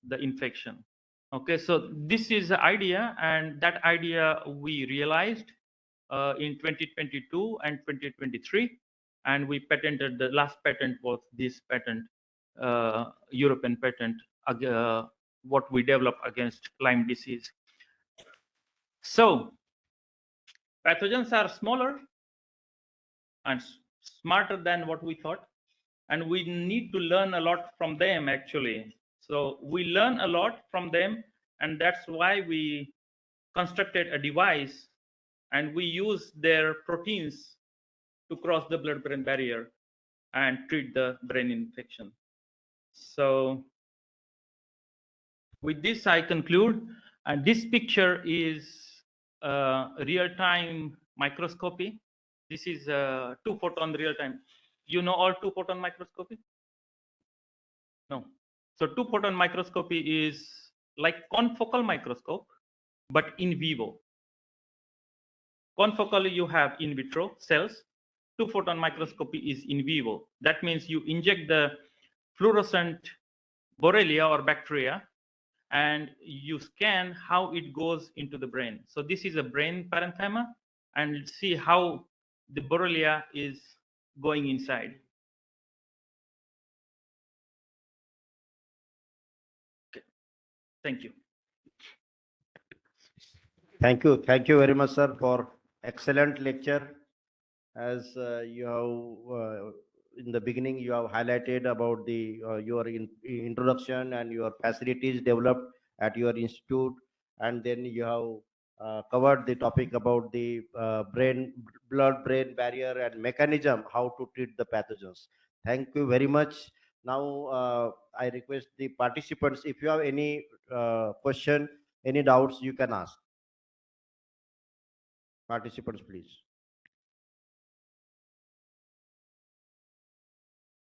the infection. Okay, so this is the idea, and that idea we realized in 2022 and 2023, and we patented. The last patent was this patent, European patent, what we developed against Lyme disease. So pathogens are smaller and smarter than what we thought, and we need to learn a lot from them actually. So we learn a lot from them, and that's why we constructed a device and we use their proteins to cross the blood-brain barrier and treat the brain infection. So with this, I conclude. And this picture is real-time microscopy. This is 2-photon real-time. You know all 2-photon microscopy? No. So 2-photon microscopy is like confocal microscope, but in vivo. Confocal, you have in vitro cells. 2-photon microscopy is in vivo. That means you inject the fluorescent Borrelia or bacteria, and you scan how it goes into the brain. So this is a brain parenchyma, and see how the Borrelia is going inside. Okay. Thank you. Thank you very much, sir, for excellent lecture. As you have in the beginning, you have highlighted about the your introduction and your facilities developed at your institute, and then you have covered the topic about the blood-brain barrier and mechanism how to treat the pathogens. Thank you very much. Now I request the participants, if you have any question, any doubts, you can ask. Participants, please.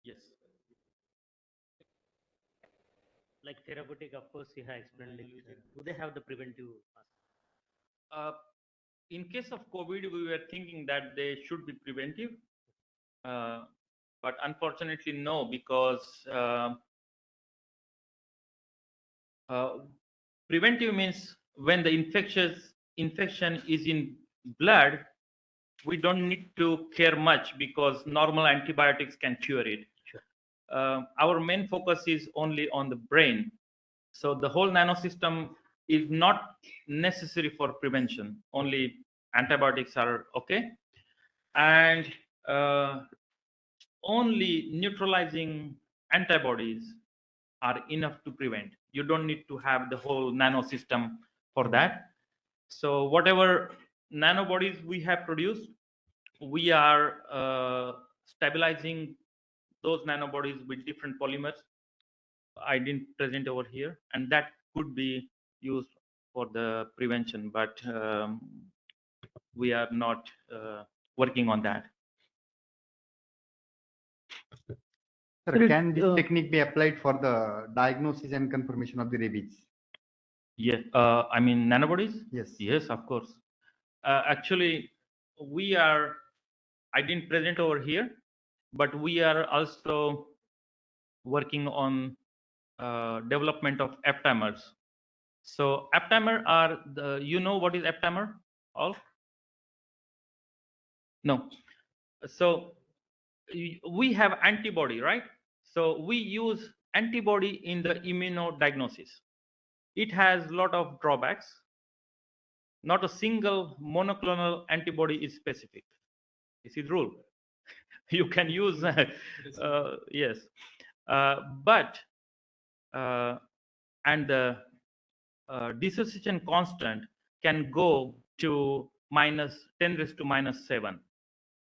Yes. Like therapeutic, of course, you have explained it. Do they have the preventive? In case of COVID, we were thinking that they should be preventive, but unfortunately, no, because preventive means when the infection is in blood, we don't need to care much because normal antibiotics can cure it. Our main focus is only on the brain. So the whole nanosystem is not necessary for prevention. Only antibiotics are okay. And only neutralizing antibodies are enough to prevent. You don't need to have the whole nanosystem for that. So whatever nanobodies we have produced, we are stabilizing those nanobodies with different polymers. I didn't present over here, and that could be used for the prevention, but we are not working on that. Sir, can this technique be applied for the diagnosis and confirmation of the rabies? Yes, I mean nanobodies? Yes. Yes, of course. Actually, we are, I didn't present over here, but we are also working on development of aptamers. So aptamer are the, you know what is aptamer? All? No. So we have antibody, right? So we use antibody in the immunodiagnosis. It has a lot of drawbacks. Not a single monoclonal antibody is specific. This is rule. You can use, yes, but and the dissociation constant can go to -10⁻⁻⁷.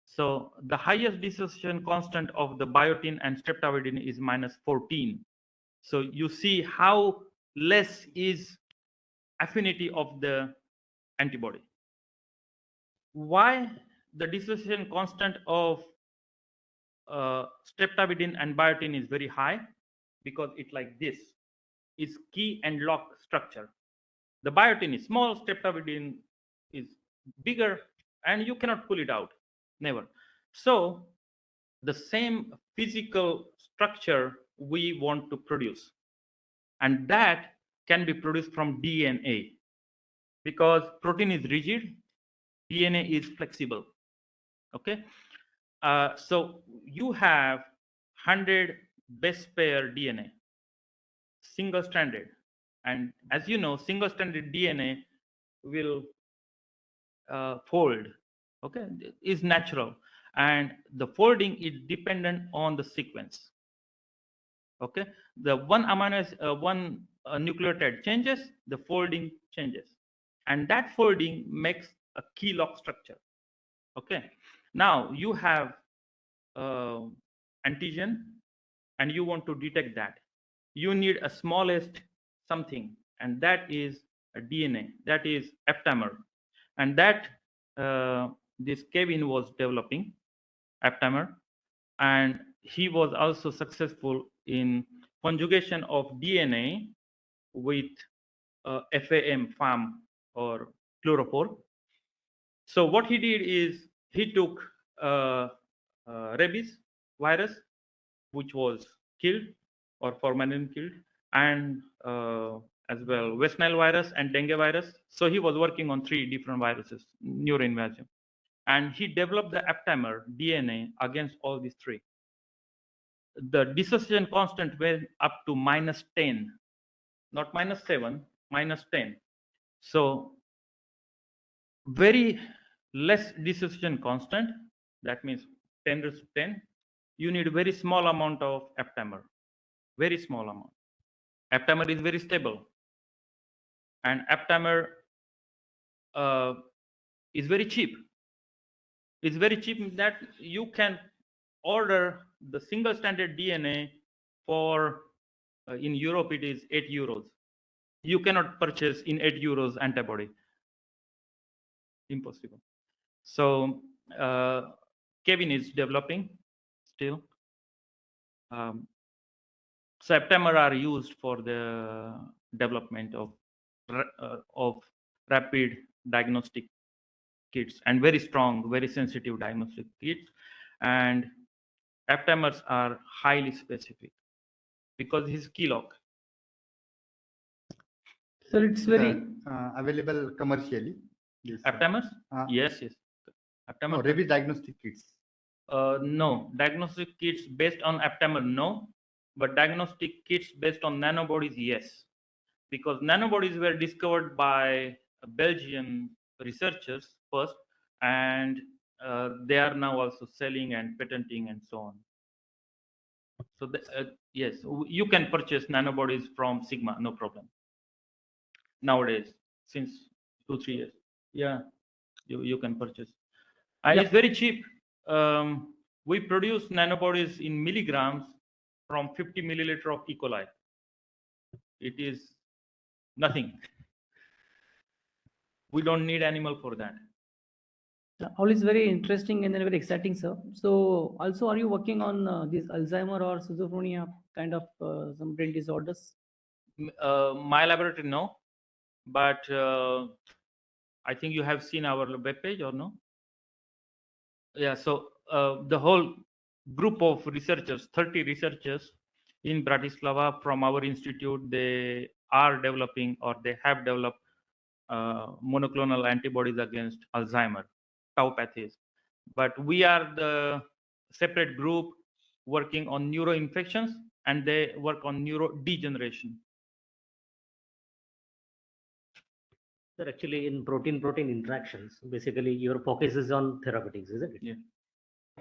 So the highest dissociation constant of the biotin and streptavidin is -14. So you see how less is affinity of the antibody. Why the dissociation constant of streptavidin and biotin is very high? Because it's like this. It's key and lock structure. The biotin is small, streptavidin is bigger, and you cannot pull it out. Never. So the same physical structure we want to produce, and that can be produced from DNA, because protein is rigid, DNA is flexible. Okay, so you have 100 base pair DNA, single stranded, and as you know, single stranded DNA will fold. Okay, is natural, and the folding is dependent on the sequence. Okay, the one nucleotide changes, the folding changes, and that folding makes a key lock structure. Okay. Now you have antigen and you want to detect that. You need a smallest something, and that is a DNA, that is aptamer. And that this Kevin was developing aptamer, and he was also successful in conjugation of DNA with FAM or chlorophore. So what he did is he took rabies virus, which was killed or formalin killed, and as well West Nile virus and dengue virus. So he was working on 3 different viruses, neuroinvasion, and he developed the aptamer DNA against all these 3. The dissociation constant went up to -10, not -7, -10. So very less dissociation constant, that means 10 raised to 10, you need a very small amount of aptamer, very small amount. Aptamer is very stable, and aptamer is very cheap. It's very cheap in that you can order the single standard DNA for in Europe it is 8 euros. You cannot purchase in 8 euros antibody. Impossible. So Kevin is developing still. So aptamer are used for the development of rapid diagnostic kits and very strong, very sensitive diagnostic kits. And aptamers are highly specific because his key lock. So it's very available commercially. Yes, aptamers? Yes, yes. Aptamer. No, rabies diagnostic kits. No, diagnostic kits based on aptamer, no. But diagnostic kits based on nanobodies, yes. Because nanobodies were discovered by Belgian researchers first, and they are now also selling and patenting and so on. So yes, you can purchase nanobodies from Sigma, no problem. Nowadays, since 2-3 years, yeah, you can purchase, and it's very cheap. We produce nanobodies in milligrams from 50 milliliter of E. coli. It is nothing. We don't need animal for that. All is very interesting and very exciting, sir. So also, are you working on this Alzheimer or schizophrenia kind of some brain disorders? My laboratory, no. But I think you have seen our web page or no? Yeah, so the whole group of researchers, 30 researchers in Bratislava from our institute, they are developing or they have developed monoclonal antibodies against Alzheimer, tauopathies. But we are the separate group working on neuroinfections, and they work on neurodegeneration. Sir, actually in protein-protein interactions, basically your focus is on therapeutics, isn't it? Yeah.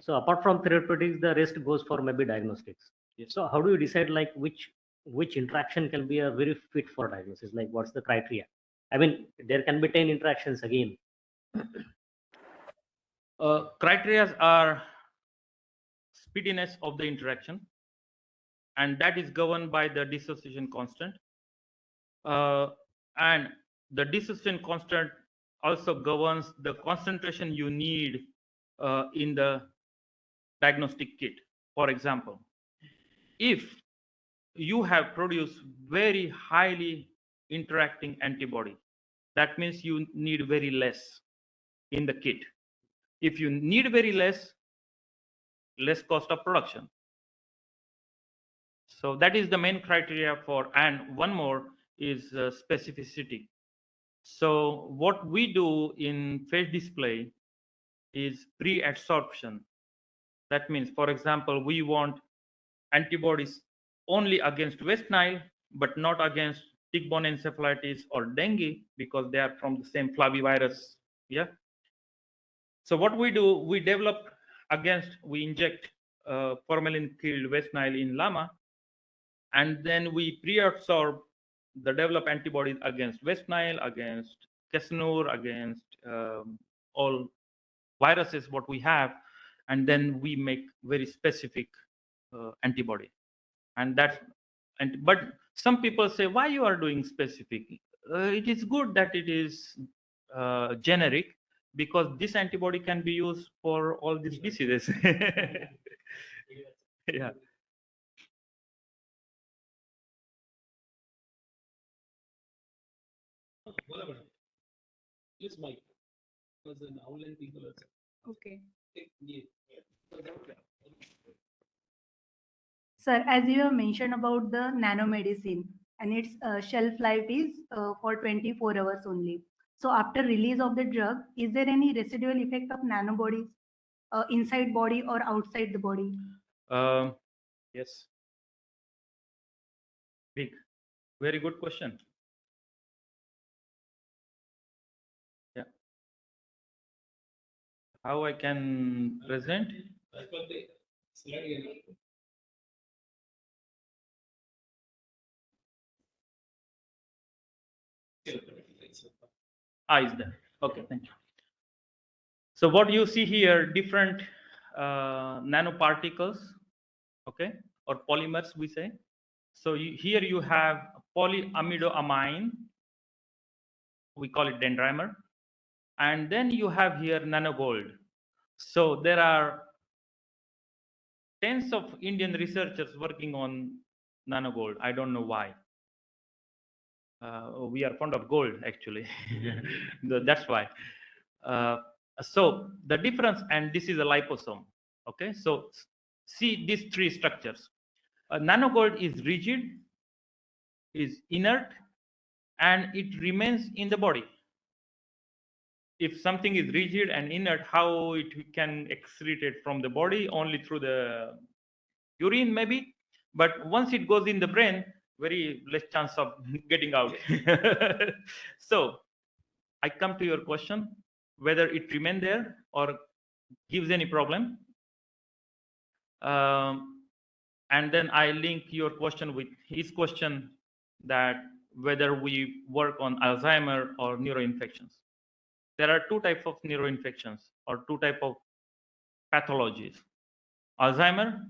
So apart from therapeutics, the rest goes for maybe diagnostics. Yes. So how do you decide like which interaction can be a very fit for diagnosis? Like what's the criteria? I mean, there can be 10 interactions again. Criteria are speediness of the interaction, and that is governed by the dissociation constant. And the dissociation constant also governs the concentration you need in the diagnostic kit. For example, if you have produced very highly interacting antibody, that means you need very less in the kit. If you need very less cost of production. So that is the main criteria for, and one more is specificity. So what we do in phage display is pre-adsorption. That means, for example, we want antibodies only against West Nile, but not against tick-borne encephalitis or dengue because they are from the same flavivirus. Yeah. So what we do, we inject formalin-killed West Nile in llama, and then we pre-absorb the developed antibodies against West Nile, against Casnur, against all viruses what we have, and then we make very specific antibody. And that's, and but some people say, why you are doing specific? It is good that it is generic, because this antibody can be used for all these diseases. Yeah. Yes, Mike. Because an online people also. Okay. Yeah. Sir, as you have mentioned about the nanomedicine and its shelf life is for 24 hours only. So after release of the drug, is there any residual effect of nanobodies inside body or outside the body? Yes. Big. Very good question. Yeah. How I can present? Is there? Okay, thank you. So what you see here, different nanoparticles, okay, or polymers we say. So here you have polyamidoamine, we call it dendrimer, and then you have here nanogold. So there are tens of Indian researchers working on nanogold. I don't know why. We are fond of gold, actually. That's why. So the difference, and this is a liposome. Okay, so see these three structures. Nanogold is rigid, is inert, and it remains in the body. If something is rigid and inert, how it can excrete it from the body? Only through the urine, maybe. But once it goes in the brain, very less chance of getting out. So I come to your question, whether it remain there or gives any problem. And then I link your question with his question, that whether we work on Alzheimer or neuroinfections. There are two types of neuroinfections or two types of pathologies. Alzheimer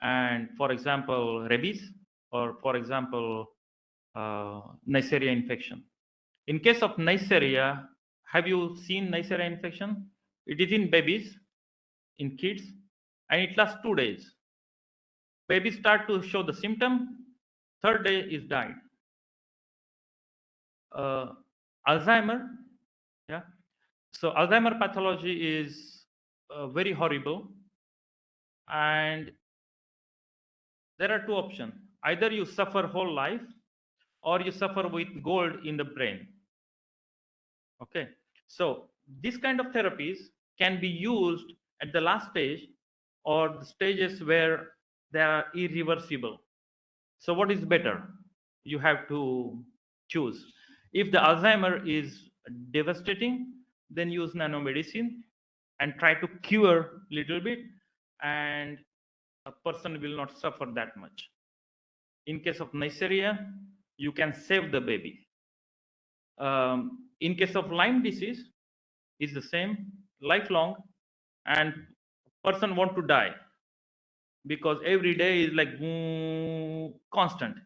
and, for example, rabies, or for example, Neisseria infection. In case of Neisseria, have you seen Neisseria infection? It is in babies, in kids, and it lasts 2 days. Babies start to show the symptom, third day is died. Alzheimer, yeah. So Alzheimer pathology is very horrible, and there are two options. Either you suffer whole life, or you suffer with gold in the brain. Okay, so this kind of therapies can be used at the last stage, or the stages where they are irreversible. So what is better? You have to choose. If the Alzheimer is devastating, then use nanomedicine and try to cure little bit, and a person will not suffer that much. In case of Neisseria, you can save the baby. In case of Lyme disease, is the same, lifelong, and person want to die, because every day is like constant.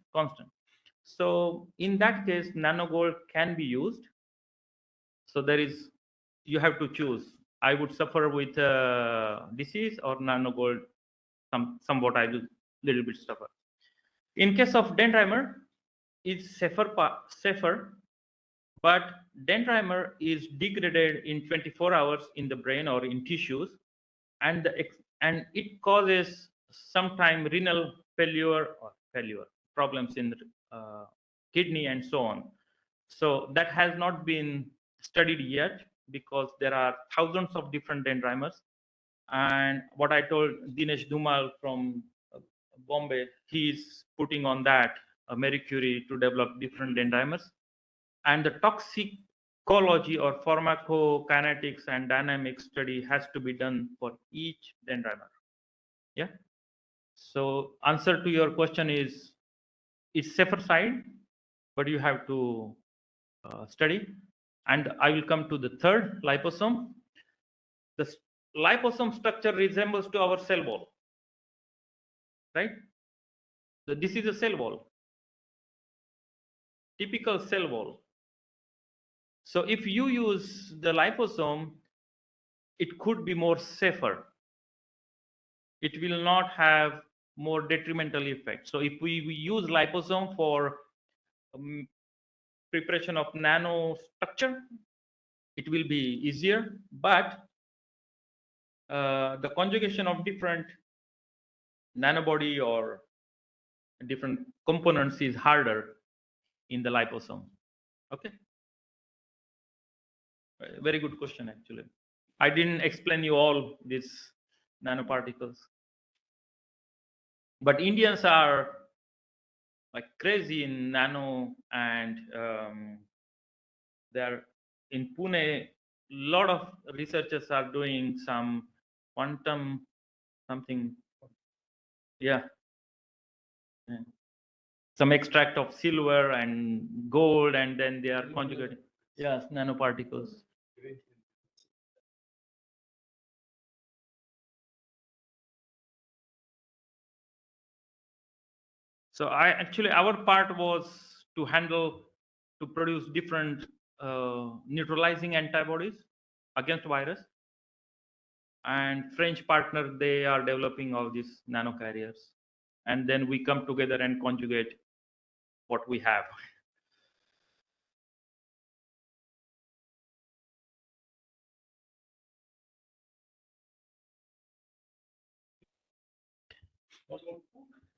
So in that case, nanogold can be used. So there is, you have to choose. I would suffer with disease, or nanogold, somewhat I will little bit suffer. In case of dendrimer, it's safer, but dendrimer is degraded in 24 hours in the brain or in tissues, and it causes sometime renal failure problems in the kidney and so on. So that has not been studied yet, because there are thousands of different dendrimers. And what I told Dinesh Dhumal from Bombay, he's putting on that Marie Curie to develop different dendrimers. And the toxicology or pharmacokinetics and dynamics study has to be done for each dendrimer. Yeah. So answer to your question is, it's safer side, but you have to study. And I will come to the third, liposome. The liposome structure resembles to our cell wall, right? So this is a cell wall, typical cell wall. So if you use the liposome, it could be more safer. It will not have more detrimental effect. So if we use liposome for preparation of nanostructure, it will be easier, but the conjugation of different nanobody or different components is harder in the liposome. Okay. Very good question, actually. I didn't explain you all these nanoparticles. But Indians are like crazy in nano, and they're in Pune. A lot of researchers are doing some quantum something. Yeah. Yeah. Some extract of silver and gold, and then they are conjugating. Yes, nanoparticles. So our part was to produce different neutralizing antibodies against virus. And French partner, they are developing all these nanocarriers. And then we come together and conjugate what we have.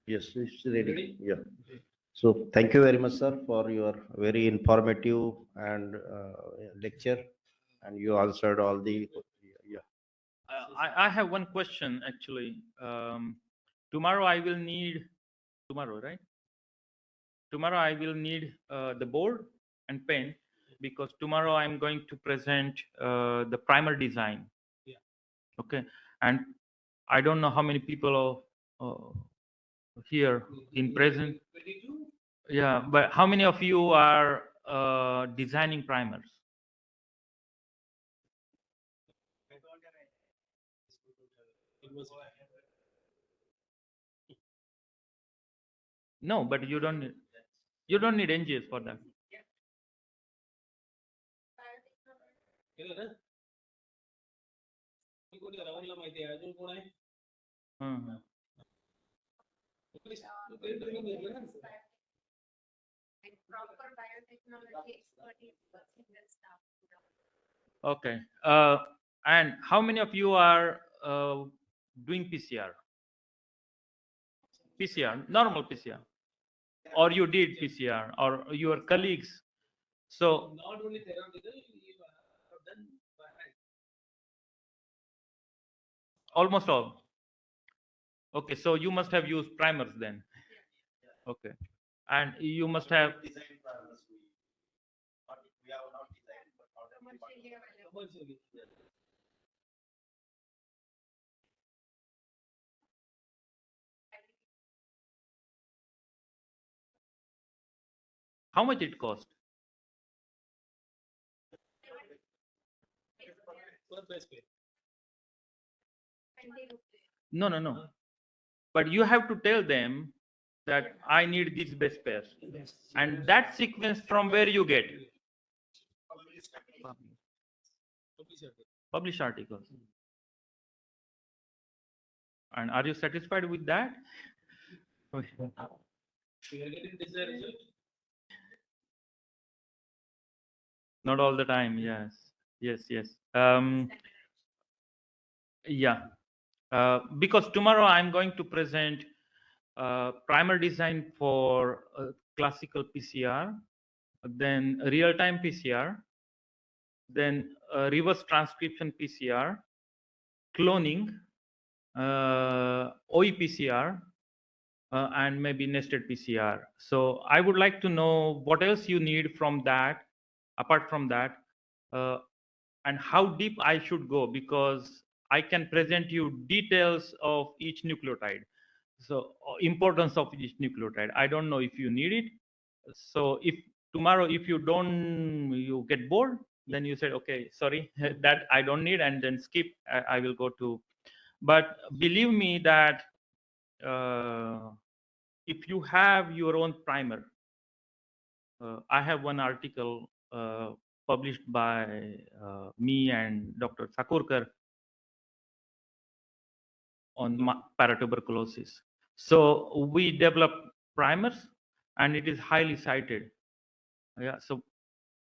Yes, it's ready. Yeah. So thank you very much, sir, for your very informative and lecture, and you answered all the. Yeah. I have one question, actually. Tomorrow I will need, right? Tomorrow I will need the board and pen, because tomorrow I'm going to present the primer design. Yeah. Okay. And I don't know how many people are here in present. Yeah, but how many of you are designing primers? No, but you don't need NGS for that. Mhm. Okay. And how many of you are doing PCR? PCR, normal PCR, or you did PCR, or your colleagues? So Not only theoretical, you have done by hand. almost all. Okay, so you must have used primers then. Okay, and you must have. How much it cost? No, no, no. But you have to tell them that I need these base pairs, and that sequence from where you get published articles. And are you satisfied with that? Not all the time. Yes, yes, yes. Yeah, because tomorrow I'm going to present primer design for classical PCR, then real-time PCR, then reverse transcription PCR, cloning, OE-PCR, and maybe nested PCR. So I would like to know what else you need from that, apart from that, and how deep I should go, because I can present you details of each nucleotide. So importance of each nucleotide. I don't know if you need it. So if tomorrow, if you get bored, then you said, okay, sorry, that I don't need, and then skip. I will go to. But believe me that if you have your own primer, I have one article published by me and Dr. Thakurkar on paratuberculosis. So we developed primers, and it is highly cited. Yeah, so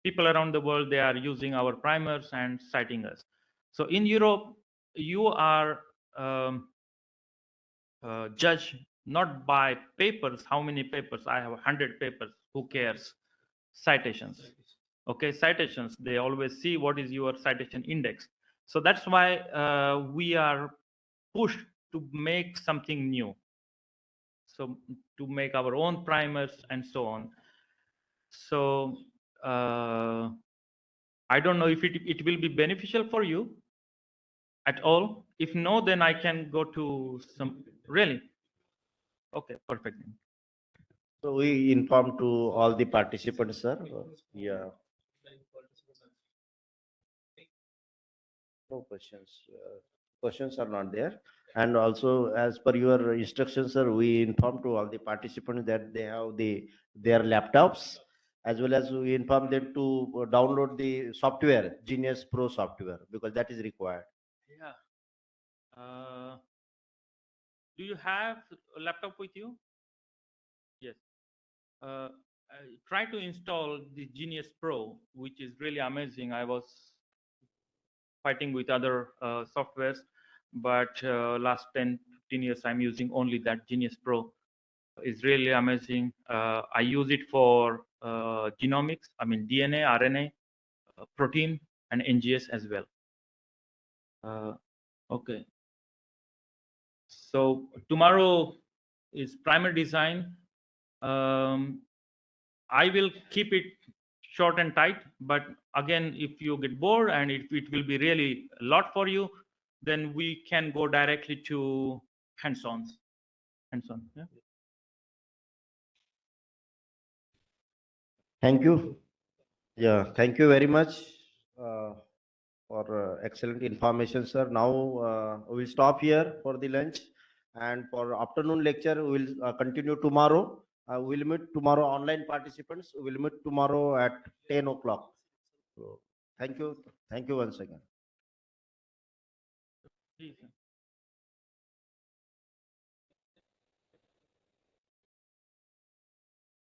people around the world, they are using our primers and citing us. So in Europe, you are judged not by papers. How many papers? I have 100 papers. Who cares? Citations. Okay, citations. They always see what is your citation index. So that's why we are pushed to make something new. So to make our own primers and so on. So I don't know if it will be beneficial for you at all. If no, then I can go to some, really? Okay, perfect. So we inform to all the participants, sir. Yeah. No questions. Questions are not there. And also, as per your instructions, sir, we inform to all the participants that they have their laptops, as well as we inform them to download the software, Genius Pro software, because that is required. Yeah. Do you have a laptop with you? Yes. Try to install the Genius Pro, which is really amazing. I was fighting with other softwares, but last 10-15 years, I'm using only that Genius Pro. It's really amazing. I use it for genomics, I mean DNA, RNA, protein, and NGS as well. Okay. So tomorrow is primer design. I will keep it short and tight, but again, if you get bored and it will be really a lot for you, then we can go directly to hands-on. Hands-on, yeah. Thank you. Yeah, thank you very much for excellent information, sir. Now we'll stop here for the lunch, and for afternoon lecture, we'll continue tomorrow. We'll meet tomorrow, online participants. We'll meet tomorrow at 10 o'clock. So, thank you. Thank you once again. Please.